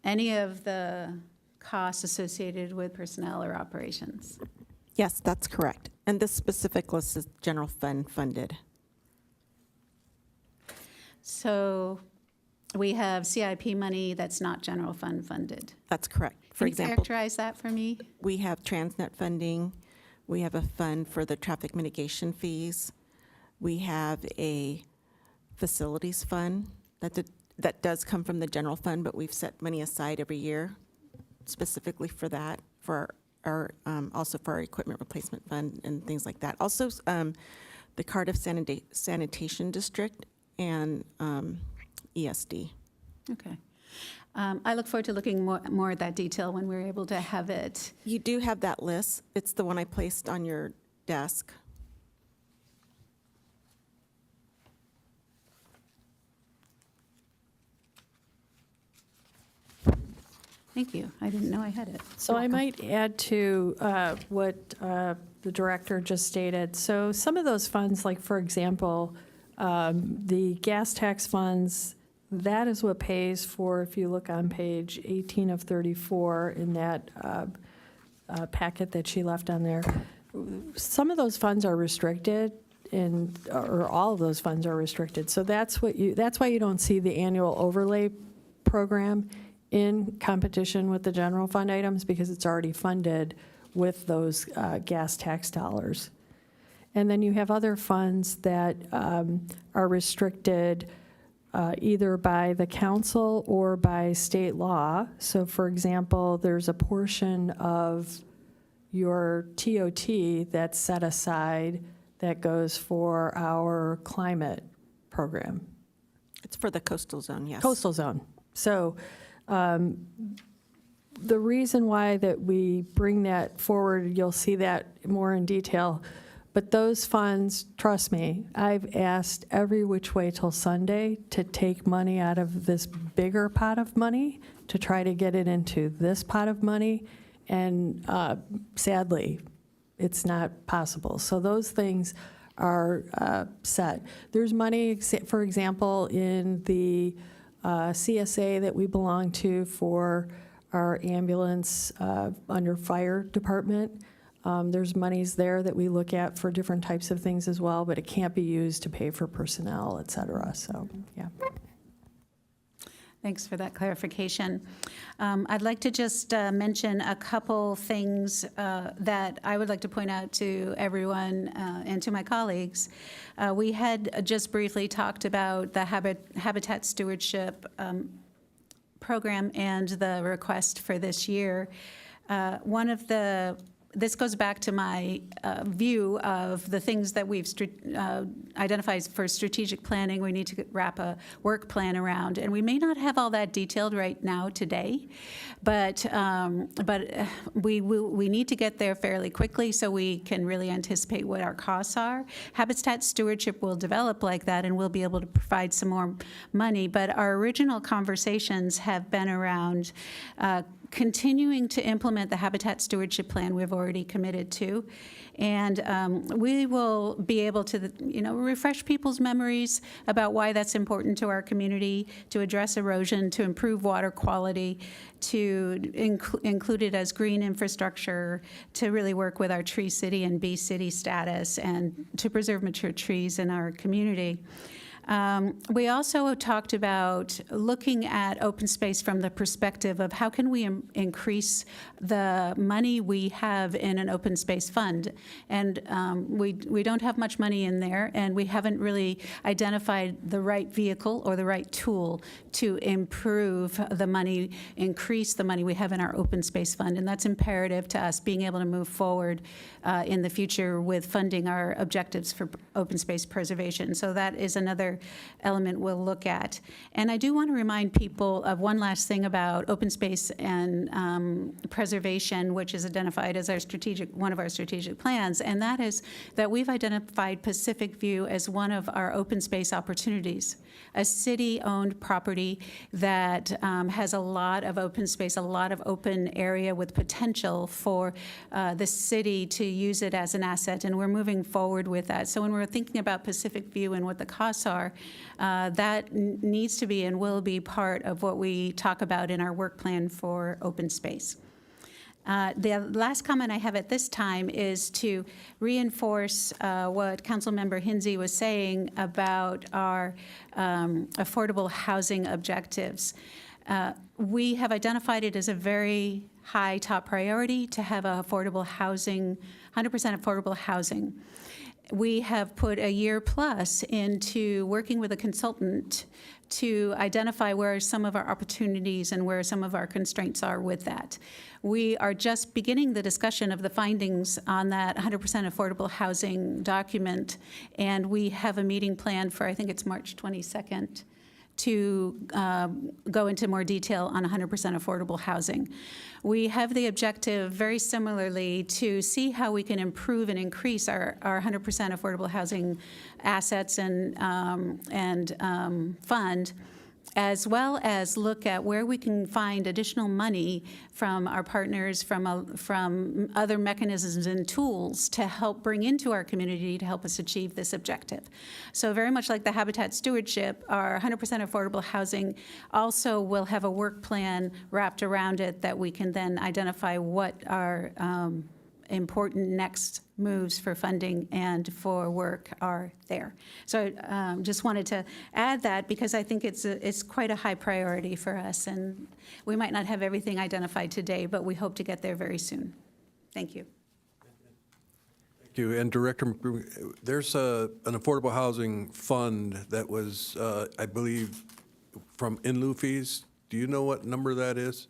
any of the costs associated with personnel or operations. Yes, that's correct. And this specific list is general fund funded. So we have CIP money that's not general fund funded. That's correct. For Can you example, characterize that for me? we have Transnet funding. We have a fund for the traffic mitigation fees. We have a facilities fund that does come from the general fund, but we've set money aside every year specifically for that, for our also for our equipment replacement fund and things like that. Also, the Cardiff Sanitation District and ESD. Okay. I look forward to looking more at that detail when we're able to have it. You do have that list. It's the one I placed on your desk. Thank you. I didn't know I had it. So I might add to what the director just stated. So some of those funds, like for example, the gas tax funds, that is what pays for, if you look on page 18 of 34 in that packet that she left on there, some of those funds are restricted, or all of those funds are restricted. So that's why you don't see the annual overlay program in competition with the general fund items, because it's already funded with those gas tax dollars. And then you have other funds that are restricted either by the council or by state law. So for example, there's a portion of your TOT that's set aside that goes for our climate program. It's for the coastal zone, yes. Coastal zone. So the reason why that we bring that forward, you'll see that more in detail. But those funds, trust me, I've asked every which way till Sunday to take money out of this bigger pot of money to try to get it into this pot of money, and sadly, it's not possible. So those things are set. There's money, for example, in the CSA that we belong to for our ambulance under fire department. There's monies there that we look at for different types of things as well, but it can't be used to pay for personnel, et cetera. So, yeah. Thanks for that clarification. I'd like to just mention a couple things that I would like to point out to everyone and to my colleagues. We had just briefly talked about the habitat stewardship program and the request for this year. This goes back to my view of the things that we've identified for strategic planning. We need to wrap a work plan around, and we may not have all that detailed right now today, but we need to get there fairly quickly so we can really anticipate what our costs are. Habitat stewardship will develop like that, and we'll be able to provide some more money. But our original conversations have been around continuing to implement the habitat stewardship plan we've already committed to. And we will be able to, refresh people's memories about why that's important to our community, to address erosion, to improve water quality, to include it as green infrastructure, to really work with our tree city and bee city status, and to preserve mature trees in our community. We also talked about looking at open space from the perspective of how can we increase the money we have in an open space fund. And we don't have much money in there, and we haven't really identified the right vehicle or the right tool to improve the money, increase the money we have in our open space fund. And that's imperative to us being able to move forward in the future with funding our objectives for open space preservation. So that is another element we'll look at. And I do want to remind people of one last thing about open space and preservation, which is identified as one of our strategic plans, and that is that we've identified Pacific View as one of our open space opportunities, a city-owned property that has a lot of open space, a lot of open area with potential for the city to use it as an asset, and we're moving forward with that. So when we're thinking about Pacific View and what the costs are, that needs to be and will be part of what we talk about in our work plan for open space. The last comment I have at this time is to reinforce what Councilmember Hinsey was saying about our affordable housing objectives. We have identified it as a very high top priority to have affordable housing, 100% affordable housing. We have put a year plus into working with a consultant to identify where some of our opportunities and where some of our constraints are with that. We are just beginning the discussion of the findings on that 100% affordable housing document, and we have a meeting planned for, I think it's March 22nd, to go into more detail on 100% affordable housing. We have the objective, very similarly, to see how we can improve and increase our 100% affordable housing assets and fund, as well as look at where we can find additional money from our partners, from other mechanisms and tools to help bring into our community to help us achieve this objective. So very much like the habitat stewardship, our 100% affordable housing also will have a work plan wrapped around it that we can then identify what our important next moves for funding and for work are there. So just wanted to add that because I think it's quite a high priority for us, and we might not have everything identified today, but we hope to get there very soon. Thank you. Thank you. And Director, there's an affordable housing fund that was, I believe, from in lieu fees. Do you know what number that is?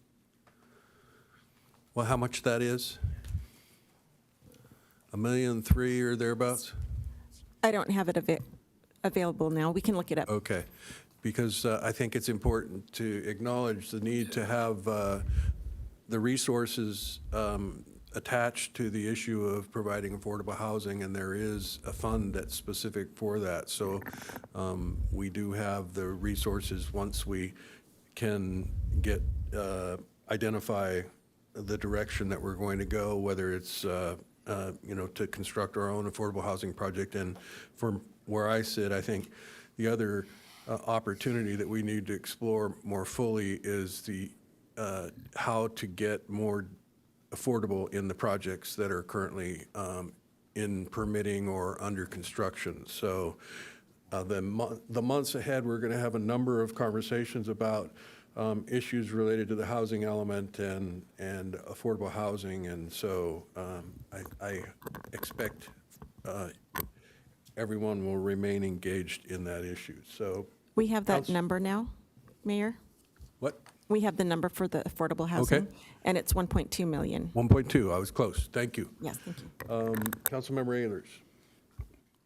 Well, how much that is? $1.3 million or thereabouts? I don't have it available now. We can look it up. Okay, because I think it's important to acknowledge the need to have the resources attached to the issue of providing affordable housing, and there is a fund that's specific for that. So we do have the resources once we can get, identify the direction that we're going to go, whether it's, to construct our own affordable housing project. And from where I sit, I think the other opportunity that we need to explore more fully is the how to get more affordable in the projects that are currently in permitting or under construction. So the months ahead, we're going to have a number of conversations about issues related to the housing element and affordable housing. And so I expect everyone will remain engaged in that issue. So We have that number now, Mayor? what? We have the number for the affordable housing. Okay. And it's 1.2 million. 1.2, I was close. Thank you. Yes, thank you. Councilmember Ehlers.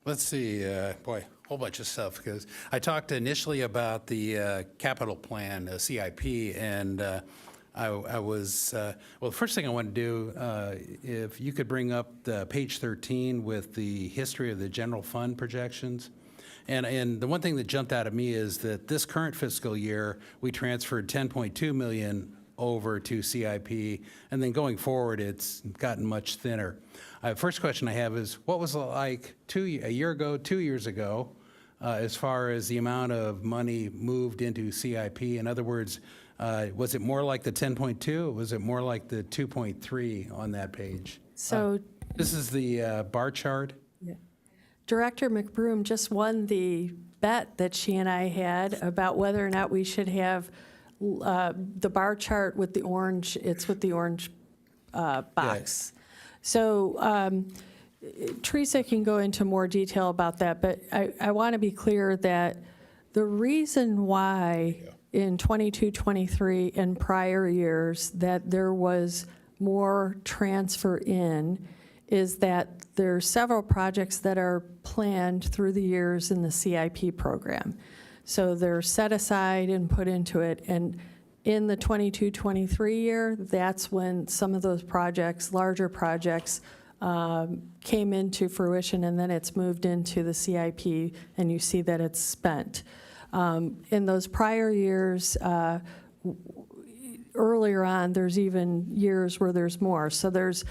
Let's see, boy, whole bunch of stuff, because I talked initially about the capital plan, CIP, and I was, well, the first thing I want to do, if you could bring up the page 13 with the history of the general fund projections. And the one thing that jumped out at me is that this current fiscal year, we transferred 10.2 million over to CIP, and then going forward, it's gotten much thinner. First question I have is, what was it like a year ago, 2 years ago, as far as the amount of money moved into CIP? In other words, was it more like the 10.2, or was it more like the 2.3 on that page? So This is the bar chart. Director McBroom just won the bet that she and I had about whether or not we should have the bar chart with the orange, it's with the orange box. So Teresa can go into more detail about that, but I want to be clear that the reason why in 22, 23 and prior years that there was more transfer in is that there are several projects that are planned through the years in the CIP program. So they're set aside and put into it. And in the 22-23 year, that's when some of those projects, larger projects, came into fruition, and then it's moved into the CIP, and you see that it's spent. In those prior years, earlier on, there's even years where there's more. So there's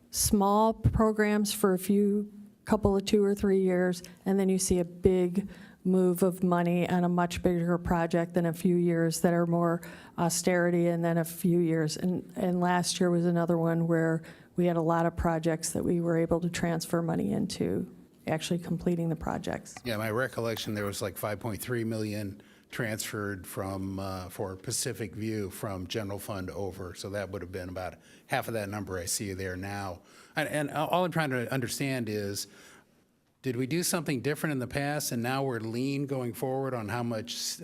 small programs for a couple of 2 or 3 years, and then you see a big move of money on a much bigger project than a few years that are more austerity, and then a few years. And last year was another one where we had a lot of projects that we were able to transfer money into, actually completing the projects. Yeah, my recollection, there was like 5.3 million transferred from, for Pacific View from general fund over. So that would have been about half of that number I see there now. And all I'm trying to understand is, did we do something different in the past and now we're lean going forward on how much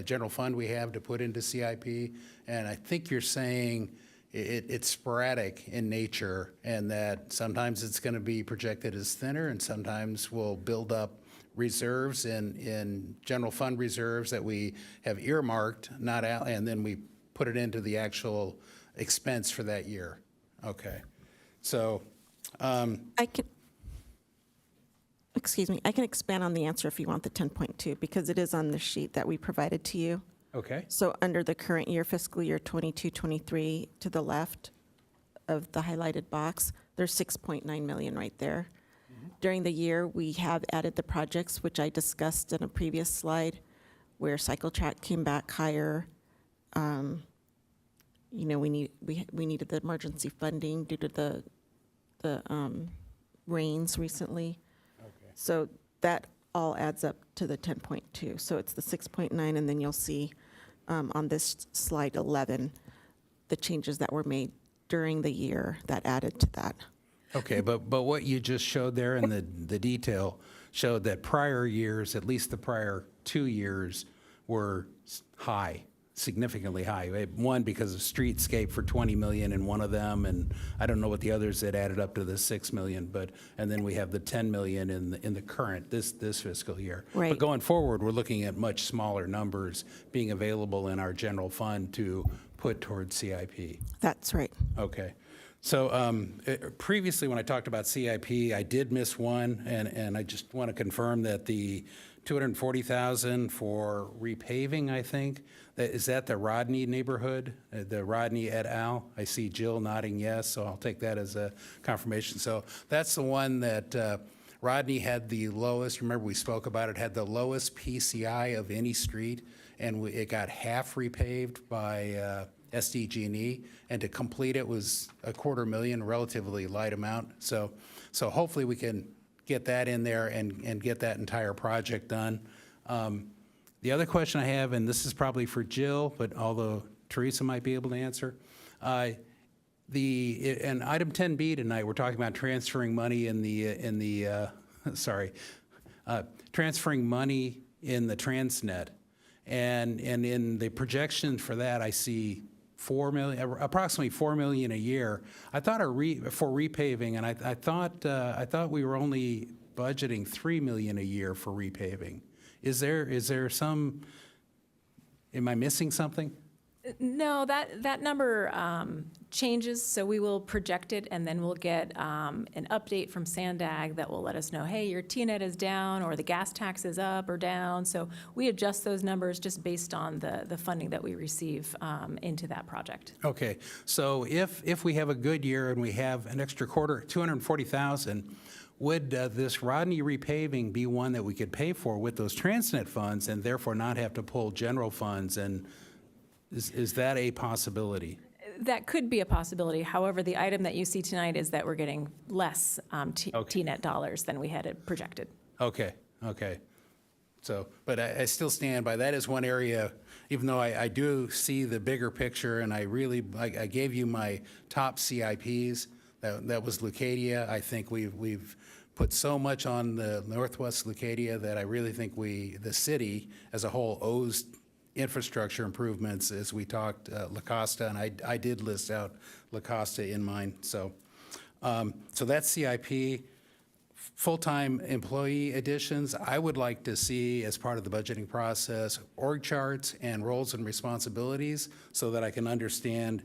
general fund we have to put into CIP? And I think you're saying it's sporadic in nature, and that sometimes it's going to be projected as thinner, and sometimes we'll build up reserves in general fund reserves that we have earmarked, not out, and then we put it into the actual expense for that year. Okay. So Excuse me, I can expand on the answer if you want the 10.2, because it is on the sheet that we provided to you. Okay. So under the current year, fiscal year 22-23, to the left of the highlighted box, there's 6.9 million right there. During the year, we have added the projects, which I discussed in a previous slide, where cycle track came back higher. We needed the emergency funding due to the rains recently. Okay. So that all adds up to the 10.2. So it's the 6.9, and then you'll see on this slide 11 the changes that were made during the year that added to that. Okay, but what you just showed there in the detail showed that prior years, at least the prior 2 years, were high, significantly high. One, because of streetscape for 20 million in one of them, and I don't know what the others that added up to the 6 million, and then we have the 10 million in the current, this fiscal year. Right. But going forward, we're looking at much smaller numbers being available in our general fund to put towards CIP. That's right. Okay. So previously, when I talked about CIP, I did miss one, and I just want to confirm that the $240,000 for repaving, I think, is that the Rodney neighborhood, the Rodney et al.? I see Jill nodding yes, so I'll take that as a confirmation. So that's the one that Rodney had the lowest, remember we spoke about it, had the lowest PCI of any street, and it got half repaved by SDG&E, and to complete it was $250,000, relatively light amount. So hopefully we can get that in there and get that entire project done. The other question I have, and this is probably for Jill, but although Teresa might be able to answer, and item 10B tonight, we're talking about transferring money transferring money in the Transnet, and in the projection for that, I see approximately $4 million a year. I thought for repaving, and I thought we were only budgeting $3 million a year for repaving. Is there some? Am I missing something? No, that number changes, so we will project it, and then we'll get an update from Sandag that will let us know, hey, your TNET is down, or the gas tax is up or down. So we adjust those numbers just based on the funding that we receive into that project. Okay, so if we have a good year and we have an extra $240,000, would this Rodney repaving be one that we could pay for with those Transnet funds and therefore not have to pull general funds? And is that a possibility? That could be a possibility. However, the item that you see tonight is that we're getting less TNET dollars than we had projected. Okay. So, but I still stand by that as one area, even though I do see the bigger picture, and I gave you my top CIPs. That was Leucadia. I think we've put so much on the Northwest Leucadia that I really think the city as a whole owes infrastructure improvements. As we talked, La Costa, and I did list out La Costa in mine. So that's CIP. Full-time employee additions, I would like to see as part of the budgeting process, org charts and roles and responsibilities so that I can understand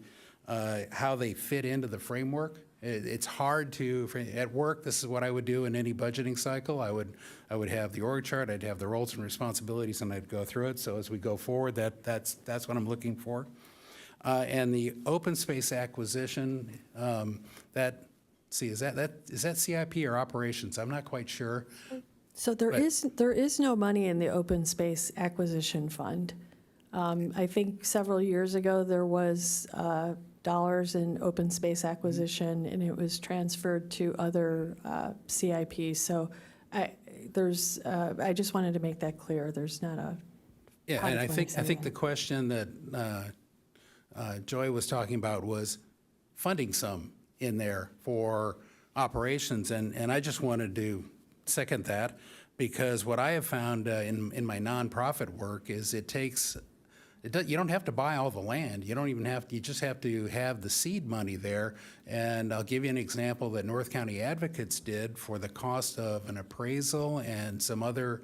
how they fit into the framework. It's hard at work, this is what I would do in any budgeting cycle. I would have the org chart, I'd have the roles and responsibilities, and I'd go through it. So as we go forward, that's what I'm looking for. And the open space acquisition, is that CIP or operations? I'm not quite sure. So there is no money in the open space acquisition fund. I think several years ago there was dollars in open space acquisition, and it was transferred to other CIPs. So I just wanted to make that clear. There's not a and I think the question that Joy was talking about was funding some in there for operations, and I just wanted to second that, because what I have found in my nonprofit work is you don't have to buy all the land. You just have to have the seed money there. And I'll give you an example that North County Advocates did for the cost of an appraisal and some other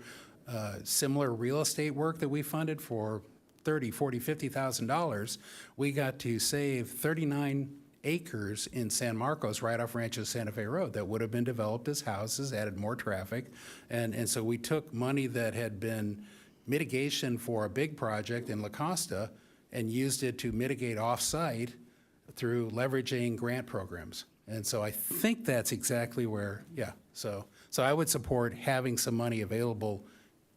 similar real estate work that we funded for $30,000, $40,000, $50,000. We got to save 39 acres in San Marcos right off Rancho Santa Fe Road that would have been developed as houses, added more traffic. And so we took money that had been mitigation for a big project in La Costa and used it to mitigate off-site through leveraging grant programs. And so I think that's exactly where, so I would support having some money available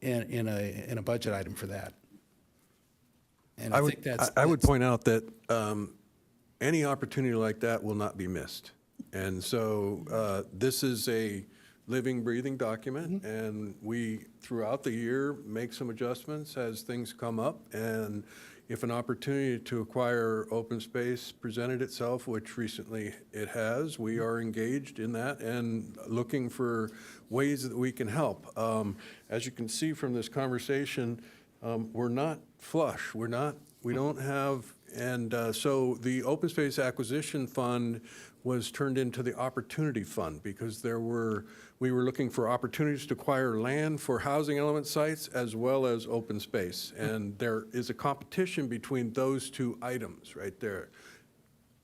in a budget item for that. And I think I would point out that any opportunity like that will not be missed. And so this is a living, breathing document, and we, throughout the year, make some adjustments as things come up. And if an opportunity to acquire open space presented itself, which recently it has, we are engaged in that and looking for ways that we can help. As you can see from this conversation, we're not flush. We don't have, and so the Open Space Acquisition Fund was turned into the Opportunity Fund because we were looking for opportunities to acquire land for housing element sites as well as open space. And there is a competition between those two items right there.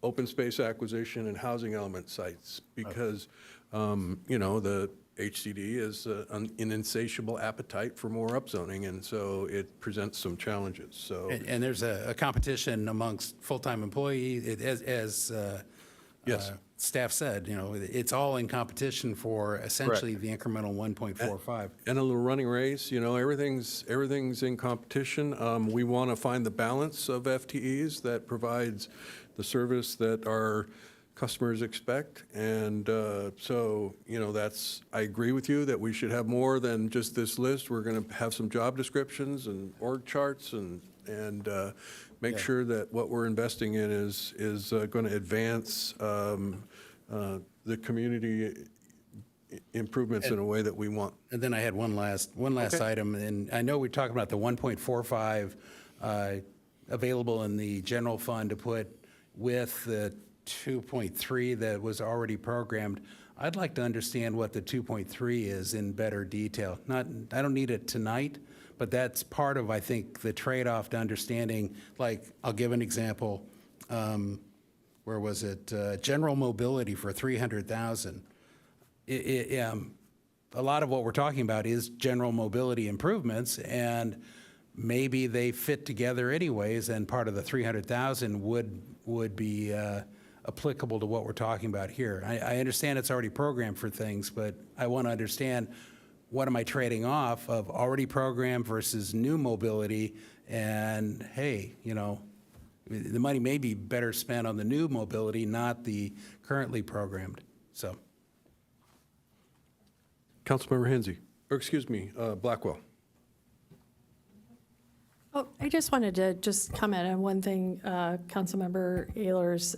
open space acquisition and housing element sites because, the HCD is an insatiable appetite for more upzoning, and so it presents some challenges, so. And there's a competition amongst full-time employees, as Yes. staff said, it's all in competition for essentially the incremental 1.45. And a little running race, everything's in competition. We want to find the balance of FTEs that provides the service that our customers expect. And so, I agree with you that we should have more than just this list. We're going to have some job descriptions and org charts and make sure that what we're investing in is going to advance the community improvements in a way that we want. And then I had one last Okay. item, and I know we talked about the 1.45 available in the general fund to put with the 2.3 that was already programmed. I'd like to understand what the 2.3 is in better detail. I don't need it tonight, but that's part of, I think, the trade-off to understanding, like, I'll give an example. Where was it? General mobility for 300,000. A lot of what we're talking about is general mobility improvements, and maybe they fit together anyways, and part of the 300,000 would be applicable to what we're talking about here. I understand it's already programmed for things, but I want to understand, what am I trading off of already programmed versus new mobility? And hey, the money may be better spent on the new mobility, not the currently programmed. So. Councilmember Hensy, or excuse me, Blackwell. Oh, I just wanted to just comment on one thing, Councilmember Ehlers.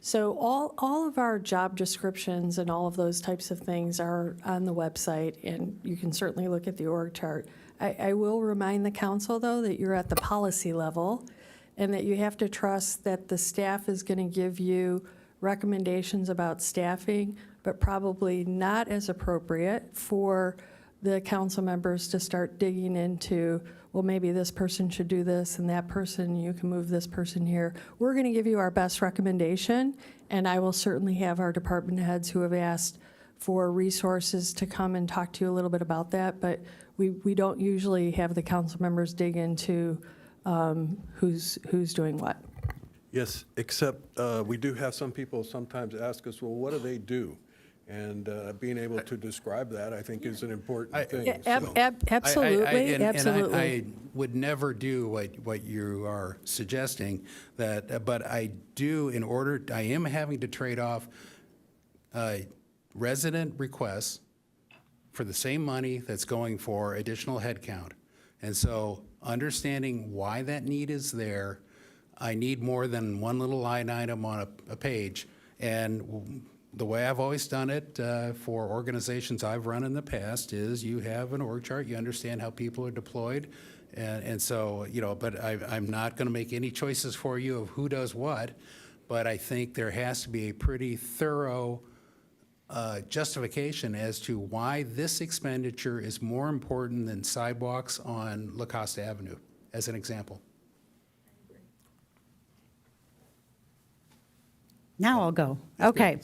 So all of our job descriptions and all of those types of things are on the website, and you can certainly look at the org chart. I will remind the council, though, that you're at the policy level and that you have to trust that the staff is going to give you recommendations about staffing, but probably not as appropriate for the council members to start digging into, well, maybe this person should do this and that person, you can move this person here. We're going to give you our best recommendation, and I will certainly have our department heads who have asked for resources to come and talk to you a little bit about that, but we don't usually have the council members dig into who's doing what. Yes, except we do have some people sometimes ask us, well, what do they do? And being able to describe that, I think, is an important thing. Absolutely, absolutely. I would never do what you are suggesting, but I do, I am having to trade off resident requests for the same money that's going for additional headcount. And so understanding why that need is there, I need more than one little line item on a page. And the way I've always done it for organizations I've run in the past is you have an org chart, you understand how people are deployed. And so, but I'm not going to make any choices for you of who does what, but I think there has to be a pretty thorough justification as to why this expenditure is more important than sidewalks on La Costa Avenue, as an example. Now I'll go. Okay.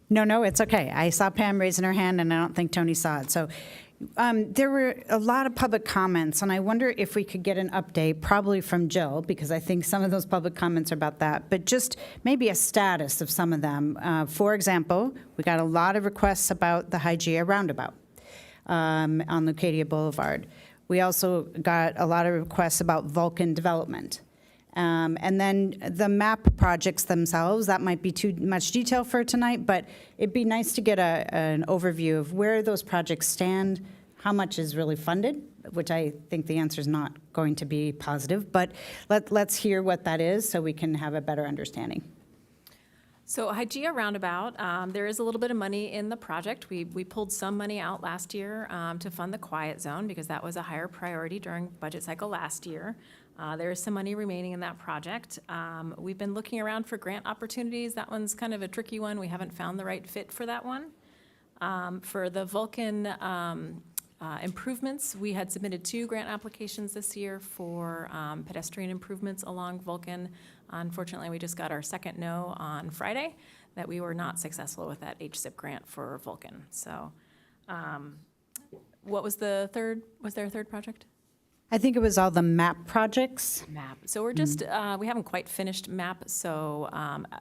No, it's okay. I saw Pam raising her hand, and I don't think Tony saw it. So there were a lot of public comments, and I wonder if we could get an update, probably from Jill, because I think some of those public comments are about that, but just maybe a status of some of them. For example, we got a lot of requests about the Hygeia roundabout on Leucadia Boulevard. We also got a lot of requests about Vulcan development. And then the map projects themselves, that might be too much detail for tonight, but it'd be nice to get an overview of where those projects stand, how much is really funded, which I think the answer is not going to be positive, but let's hear what that is so we can have a better understanding. So Hygeia Roundabout, there is a little bit of money in the project. We pulled some money out last year to fund the quiet zone because that was a higher priority during budget cycle last year. There is some money remaining in that project. We've been looking around for grant opportunities. That one's kind of a tricky one. We haven't found the right fit for that one. For the Vulcan improvements. We had submitted 2 grant applications this year for pedestrian improvements along Vulcan. Unfortunately, we just got our second no on Friday that we were not successful with that HSIP grant for Vulcan. So what was the third? Was there a third project? I think it was all the MAP projects. MAP. So we're just, we haven't quite finished MAP, so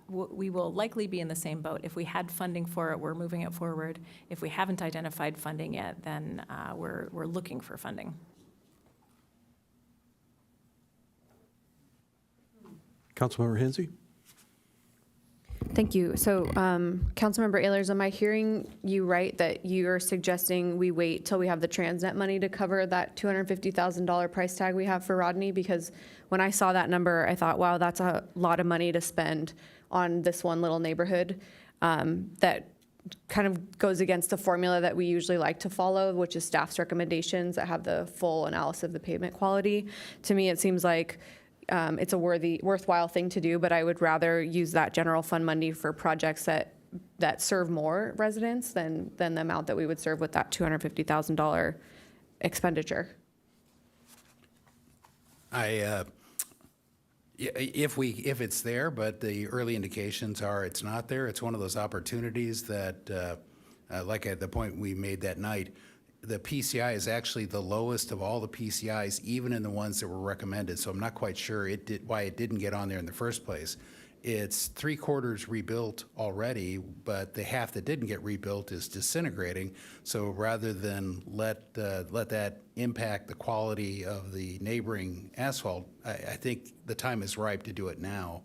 we will likely be in the same boat. If we had funding for it, we're moving it forward. If we haven't identified funding yet, then we're looking for funding. Councilmember Hensy? Thank you. So, Councilmember Ehlers, am I hearing you right that you're suggesting we wait till we have the Transnet money to cover that $250,000 price tag we have for Rodney? Because when I saw that number, I thought, wow, that's a lot of money to spend on this one little neighborhood. That kind of goes against the formula that we usually like to follow, which is staff's recommendations that have the full analysis of the pavement quality. To me, it seems like it's a worthwhile thing to do, but I would rather use that general fund money for projects that serve more residents than the amount that we would serve with that $250,000 expenditure. If it's there, but the early indications are it's not there, it's one of those opportunities that, like at the point we made that night, the PCI is actually the lowest of all the PCIs, even in the ones that were recommended. So I'm not quite sure why it didn't get on there in the first place. It's 3/4 rebuilt already, but the half that didn't get rebuilt is disintegrating. So rather than let that impact the quality of the neighboring asphalt, I think the time is ripe to do it now.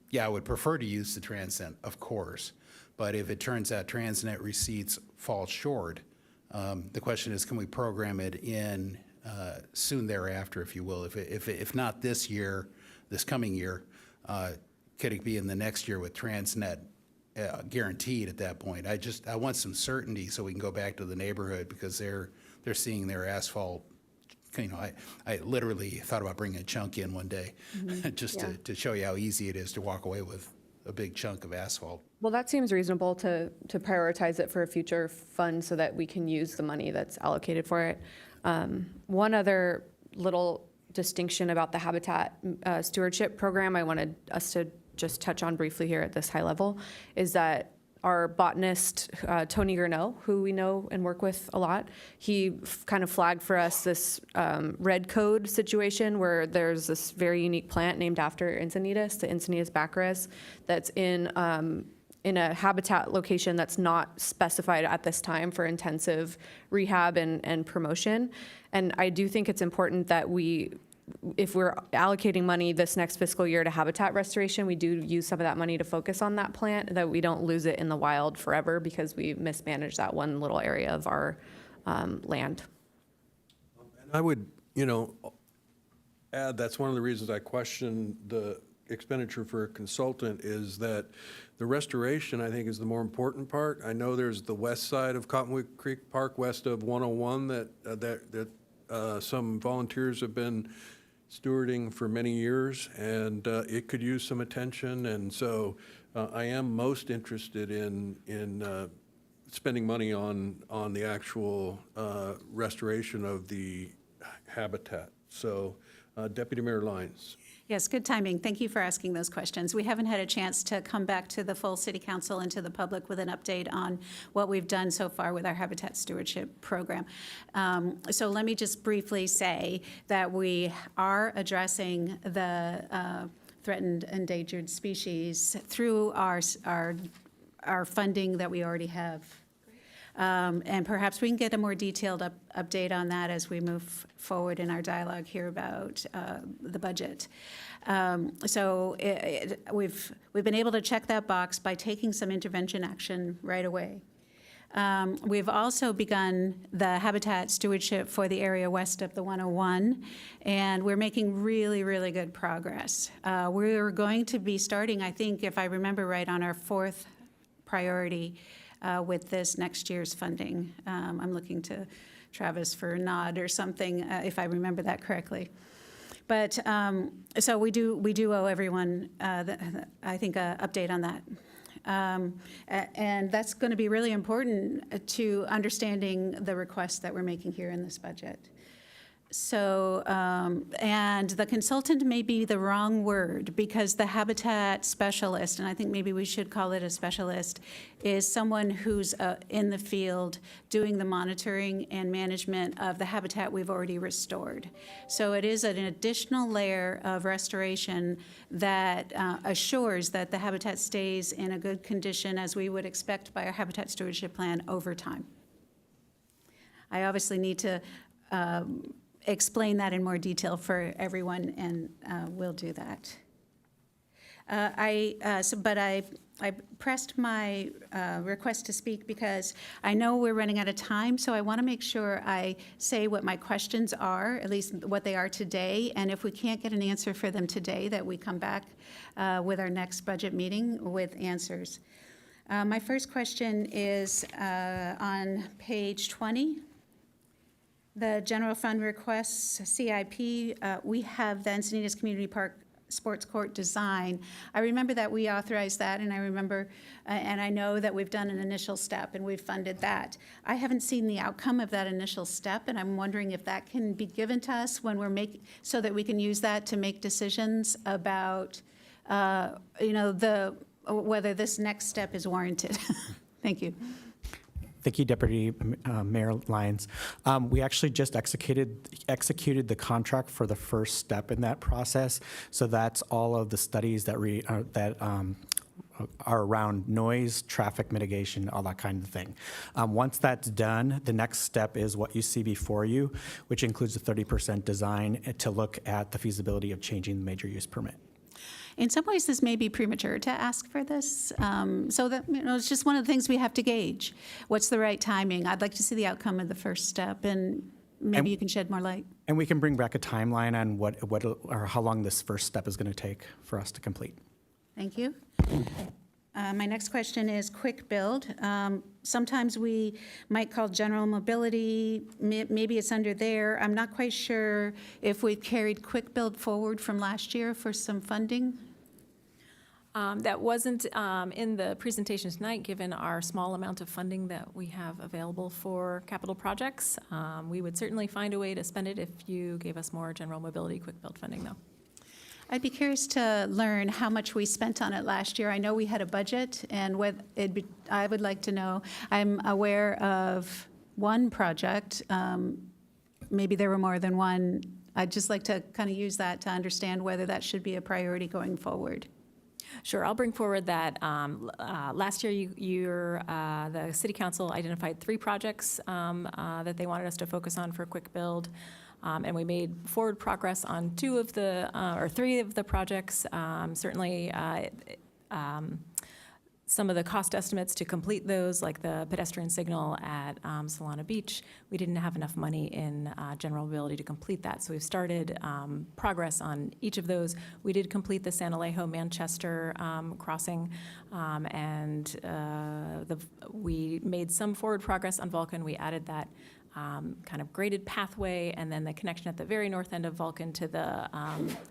Yeah, I would prefer to use the Transnet, of course, but if it turns out Transnet receipts fall short, the question is, can we program it in soon thereafter, if you will? If not this year, this coming year, could it be in the next year with Transnet guaranteed at that point? I want some certainty so we can go back to the neighborhood because they're seeing their asphalt. You know, I literally thought about bringing a chunk in one day just to show you how easy it is to walk away with a big chunk of asphalt. Well, that seems reasonable to prioritize it for a future fund so that we can use the money that's allocated for it. One other little distinction about the habitat stewardship program I wanted us to just touch on briefly here at this high level is that our botanist, Tony Gurneau, who we know and work with a lot, he kind of flagged for us this red code situation where there's this very unique plant named after Encinitas, the Encinitas baccharis, that's in a habitat location that's not specified at this time for intensive rehab and promotion. And I do think it's important that if we're allocating money this next fiscal year to habitat restoration, we do use some of that money to focus on that plant, that we don't lose it in the wild forever because we mismanage that one little area of our land. And I would, add that's one of the reasons I question the expenditure for a consultant is that the restoration, I think, is the more important part. I know there's the west side of Cottonwood Creek Park, west of 101, that some volunteers have been stewarding for many years, and it could use some attention. And so I am most interested in spending money on the actual restoration of the habitat. So Deputy Mayor Lyons. Yes, good timing. Thank you for asking those questions. We haven't had a chance to come back to the full City Council and to the public with an update on what we've done so far with our Habitat Stewardship Program. So let me just briefly say that we are addressing the threatened endangered species through our funding that we already have. And perhaps we can get a more detailed update on that as we move forward in our dialogue here about the budget. So we've been able to check that box by taking some intervention action right away. We've also begun the habitat stewardship for the area west of the 101, and we're making really, really good progress. We're going to be starting, I think, if I remember right, on our 4th priority with this next year's funding. I'm looking to Travis for a nod or something, if I remember that correctly. But so we do owe everyone, I think, an update on that. And that's going to be really important to understanding the requests that we're making here in this budget. So, and the consultant may be the wrong word, because the habitat specialist, and I think maybe we should call it a specialist, is someone who's in the field doing the monitoring and management of the habitat we've already restored. So it is an additional layer of restoration that assures that the habitat stays in a good condition, as we would expect by our habitat stewardship plan over time. I obviously need to explain that in more detail for everyone, and we'll do that. I pressed my request to speak because I know we're running out of time, so I want to make sure I say what my questions are, at least what they are today, and if we can't get an answer for them today, that we come back with our next budget meeting with answers. My first question is on page 20. The general fund requests, CIP, we have the Encinitas Community Park Sports Court design. I remember that we authorized that, and I remember, and I know that we've done an initial step and we've funded that. I haven't seen the outcome of that initial step, and I'm wondering if that can be given to us when we're making, so that we can use that to make decisions about, whether this next step is warranted. Thank you. Thank you, Deputy Mayor Lyons. We actually just executed the contract for the first step in that process. So that's all of the studies that are around noise, traffic mitigation, all that kind of thing. Once that's done, the next step is what you see before you, which includes a 30% design to look at the feasibility of changing the major use permit. In some ways, this may be premature to ask for this, so that, it's just one of the things we have to gauge. What's the right timing? I'd like to see the outcome of the first step, and maybe you can shed more light. And we can bring back a timeline on what or how long this first step is going to take for us to complete. Thank you. My next question is quick build. Sometimes we might call general mobility, maybe it's under there. I'm not quite sure if we've carried quick build forward from last year for some funding. That wasn't in the presentation tonight, given our small amount of funding that we have available for capital projects. We would certainly find a way to spend it if you gave us more general mobility quick build funding, though. I'd be curious to learn how much we spent on it last year. I know we had a budget, and I would like to know. I'm aware of one project. Maybe there were more than one. I'd just like to kind of use that to understand whether that should be a priority going forward. Sure, I'll bring forward that last year the City Council identified 3 projects that they wanted us to focus on for quick build. And we made forward progress on 3 of the projects. Certainly, some of the cost estimates to complete those, like the pedestrian signal at Solana Beach, we didn't have enough money in general mobility to complete that. So we've started progress on each of those. We did complete the San Alejo-Manchester crossing, and we made some forward progress on Vulcan. We added that kind of graded pathway, and then the connection at the very north end of Vulcan to the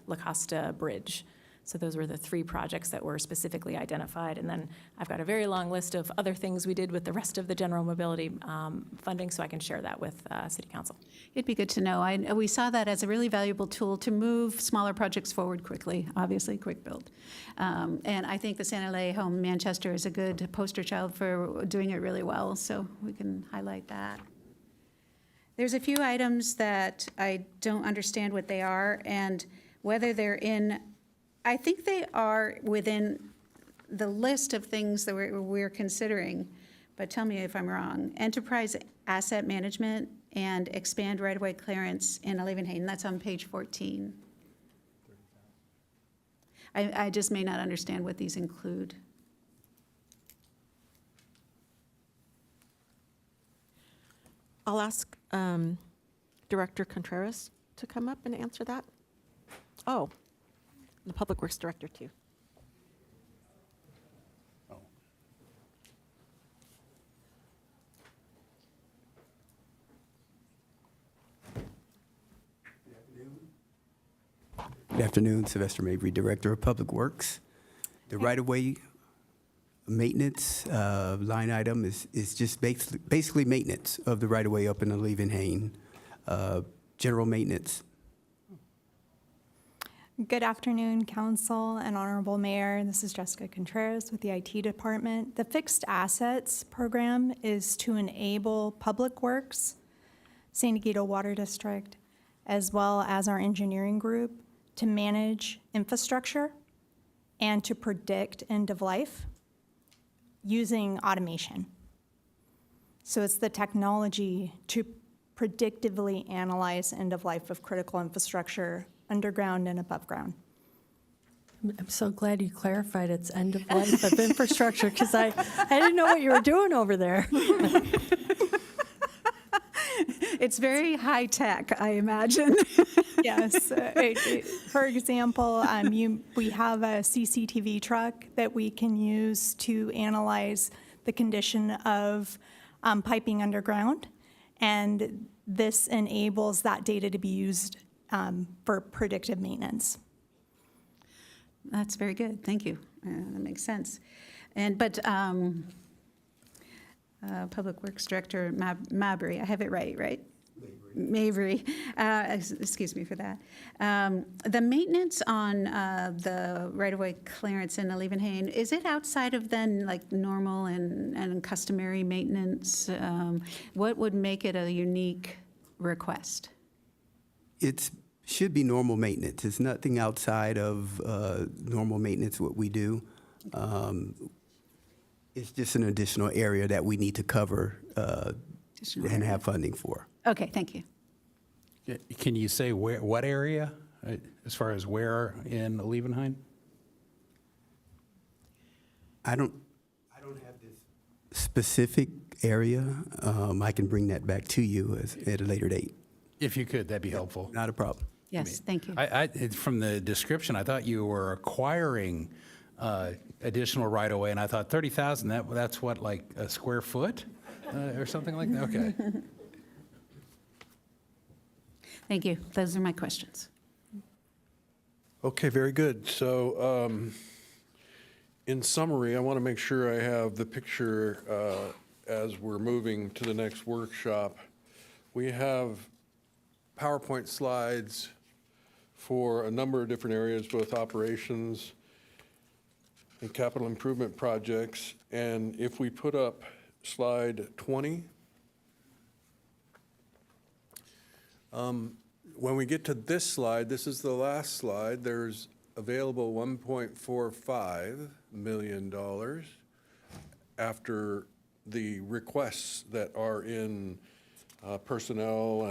La Costa Bridge. So those were the 3 projects that were specifically identified. And then I've got a very long list of other things we did with the rest of the general mobility funding, so I can share that with City Council. It'd be good to know. We saw that as a really valuable tool to move smaller projects forward quickly, obviously quick build. And I think the San Alejo Manchester is a good poster child for doing it really well, so we can highlight that. There's a few items that I don't understand what they are and whether they're in, I think they are within the list of things that we're considering, but tell me if I'm wrong. Enterprise asset management and expand right-of-way clearance in Alevenhagen, that's on page 14. I just may not understand what these include. I'll ask Director Contreras to come up and answer that. Oh, the Public Works Director too. Good afternoon, Sylvester Mabry, Director of Public Works. The right-of-way maintenance line item is just basically maintenance of the right-of-way up in the Leavenhain, general maintenance. Good afternoon, Council and Honorable Mayor. This is Jessica Contreras with the IT Department. The Fixed Assets Program is to enable Public Works, San Diego Water District, as well as our engineering group to manage infrastructure and to predict end of life using automation. So it's the technology to predictively analyze end of life of critical infrastructure underground and above ground. I'm so glad you clarified it's end of life of infrastructure, because I didn't know what you were doing over there. It's very high tech, I imagine. Yes. For example, we have a CCTV truck that we can use to analyze the condition of piping underground, and this enables that data to be used for predictive maintenance. That's very good, thank you. That makes sense. Public Works Director Mabry, I have it right? Mabry, excuse me for that. The maintenance on the right-of-way clearance in the Leavenhain, is it outside of then like normal and customary maintenance? What would make it a unique request? It should be normal maintenance. It's nothing outside of normal maintenance, what we do. It's just an additional area that we need to cover and have funding for. Okay, thank you. Can you say what area, as far as where in Leavenhain? I don't have this specific area. I can bring that back to you at a later date. If you could, that'd be helpful. Not a problem. Yes, thank you. From the description, I thought you were acquiring additional right-of-way, and I thought 30,000, that's what, like a square foot or something like that? Okay. Thank you. Those are my questions. Okay, very good. So in summary, I want to make sure I have the picture as we're moving to the next workshop. We have PowerPoint slides for a number of different areas, both operations and capital improvement projects. And if we put up slide 20, when we get to this slide, this is the last slide, there's available $1.45 million after the requests that are in personnel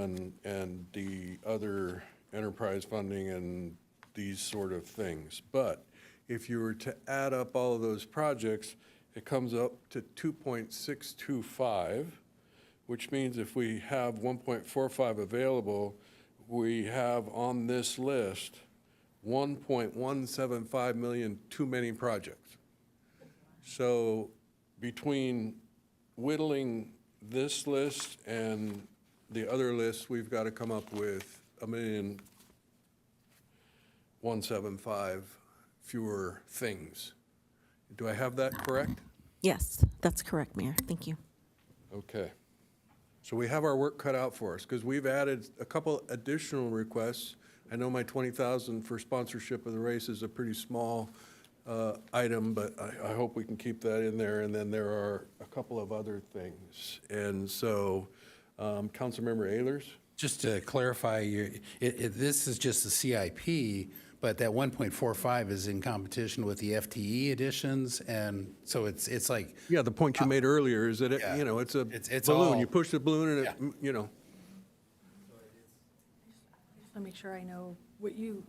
and the other enterprise funding and these sort of things. But if you were to add up all of those projects, it comes up to 2.625, which means if we have 1.45 available, we have on this list 1.175 million too many projects. So between whittling this list and the other lists, we've got to come up with 1,175 fewer things. Do I have that correct? Yes, that's correct, Mayor. Thank you. Okay. So we have our work cut out for us because we've added a couple additional requests. I know my 20,000 for sponsorship of the race is a pretty small item, but I hope we can keep that in there. And then there are a couple of other things. And so, Councilmember Ehlers? Just to clarify, this is just the CIP, but that 1.45 is in competition with the FTE additions, and so it's like. Yeah, the point you made earlier is that, it's a balloon. all- You push the balloon and it. Let me make sure I know what you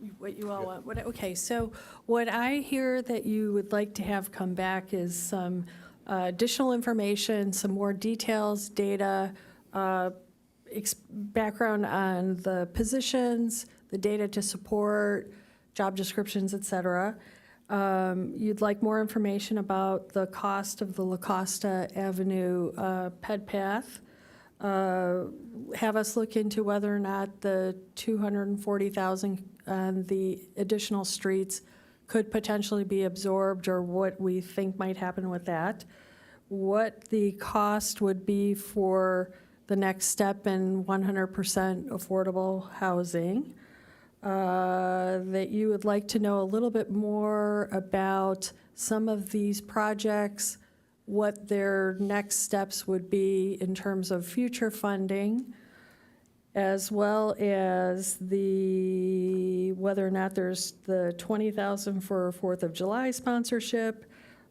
all want. Okay, so what I hear that you would like to have come back is some additional information, some more details, data, background on the positions, the data to support, job descriptions, et cetera. You'd like more information about the cost of the La Costa Avenue ped path. Have us look into whether or not the 240,000 on the additional streets could potentially be absorbed or what we think might happen with that, what the cost would be for the next step in 100% affordable housing, that you would like to know a little bit more about some of these projects, what their next steps would be in terms of future funding, as well as whether or not there's the $20,000 for 4th of July sponsorship,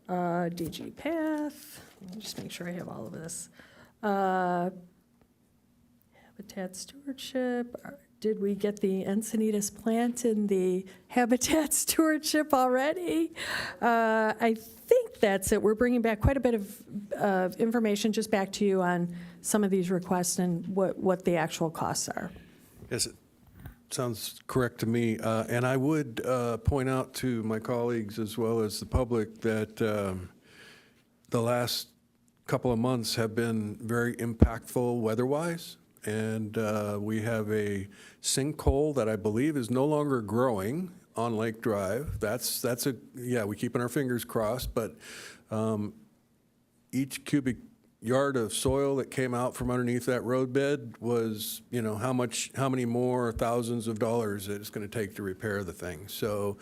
DG Path, let me just make sure I have all of this. Habitat stewardship, did we get the Encinitas plant in the habitat stewardship already? I think that's it. We're bringing back quite a bit of information just back to you on some of these requests and what the actual costs are. Yes, it sounds correct to me. And I would point out to my colleagues as well as the public that the last couple of months have been very impactful weather-wise. And we have a sinkhole that I believe is no longer growing on Lake Drive. We're keeping our fingers crossed, but each cubic yard of soil that came out from underneath that roadbed was, how many more thousands of dollars it's going to take to repair the thing. So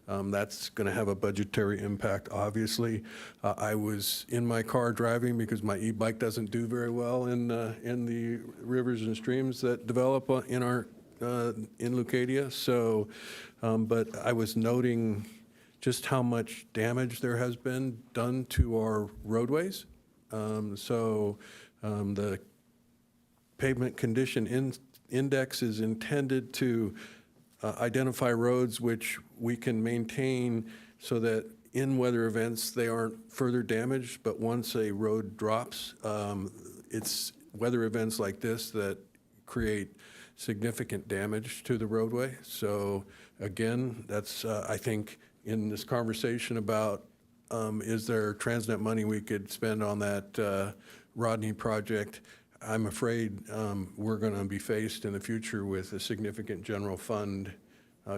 that's going to have a budgetary impact, obviously. I was in my car driving because my e-bike doesn't do very well in the rivers and streams that develop in Leucadia. So, but I was noting just how much damage there has been done to our roadways. The pavement condition index is intended to identify roads which we can maintain so that in weather events they aren't further damaged, but once a road drops, it's weather events like this that create significant damage to the roadway. So again, that's I think in this conversation about is there Transnet money we could spend on that Rodney project, I'm afraid we're going to be faced in the future with a significant general fund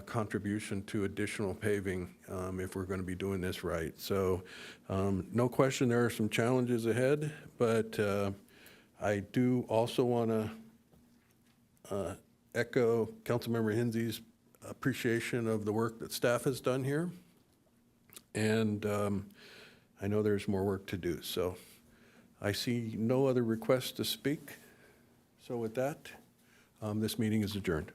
contribution to additional paving if we're going to be doing this right. So no question there are some challenges ahead, but I do also want to echo Councilmember Hinzey's appreciation of the work that staff has done here. And I know there's more work to do. So I see no other requests to speak. So with that, this meeting is adjourned.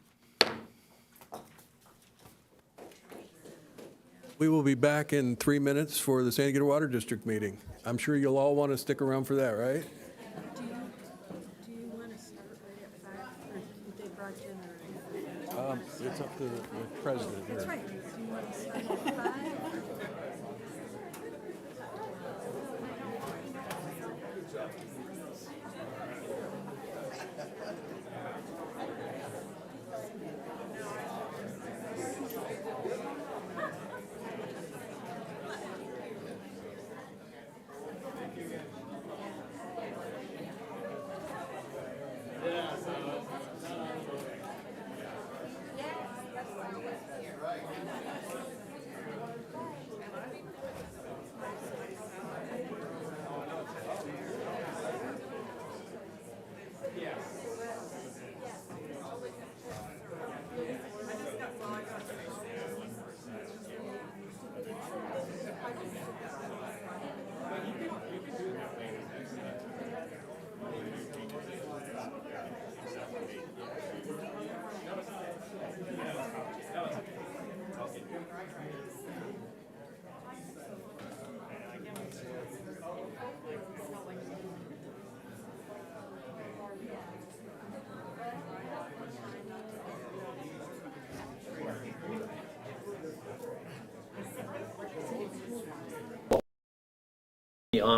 We will be back in 3 minutes for the San Diego Water District meeting. I'm sure you'll all want to stick around for that, right? Do you want to start right at 5, or they brought dinner? It's up to the president here. That's right. Do you want to start at 5?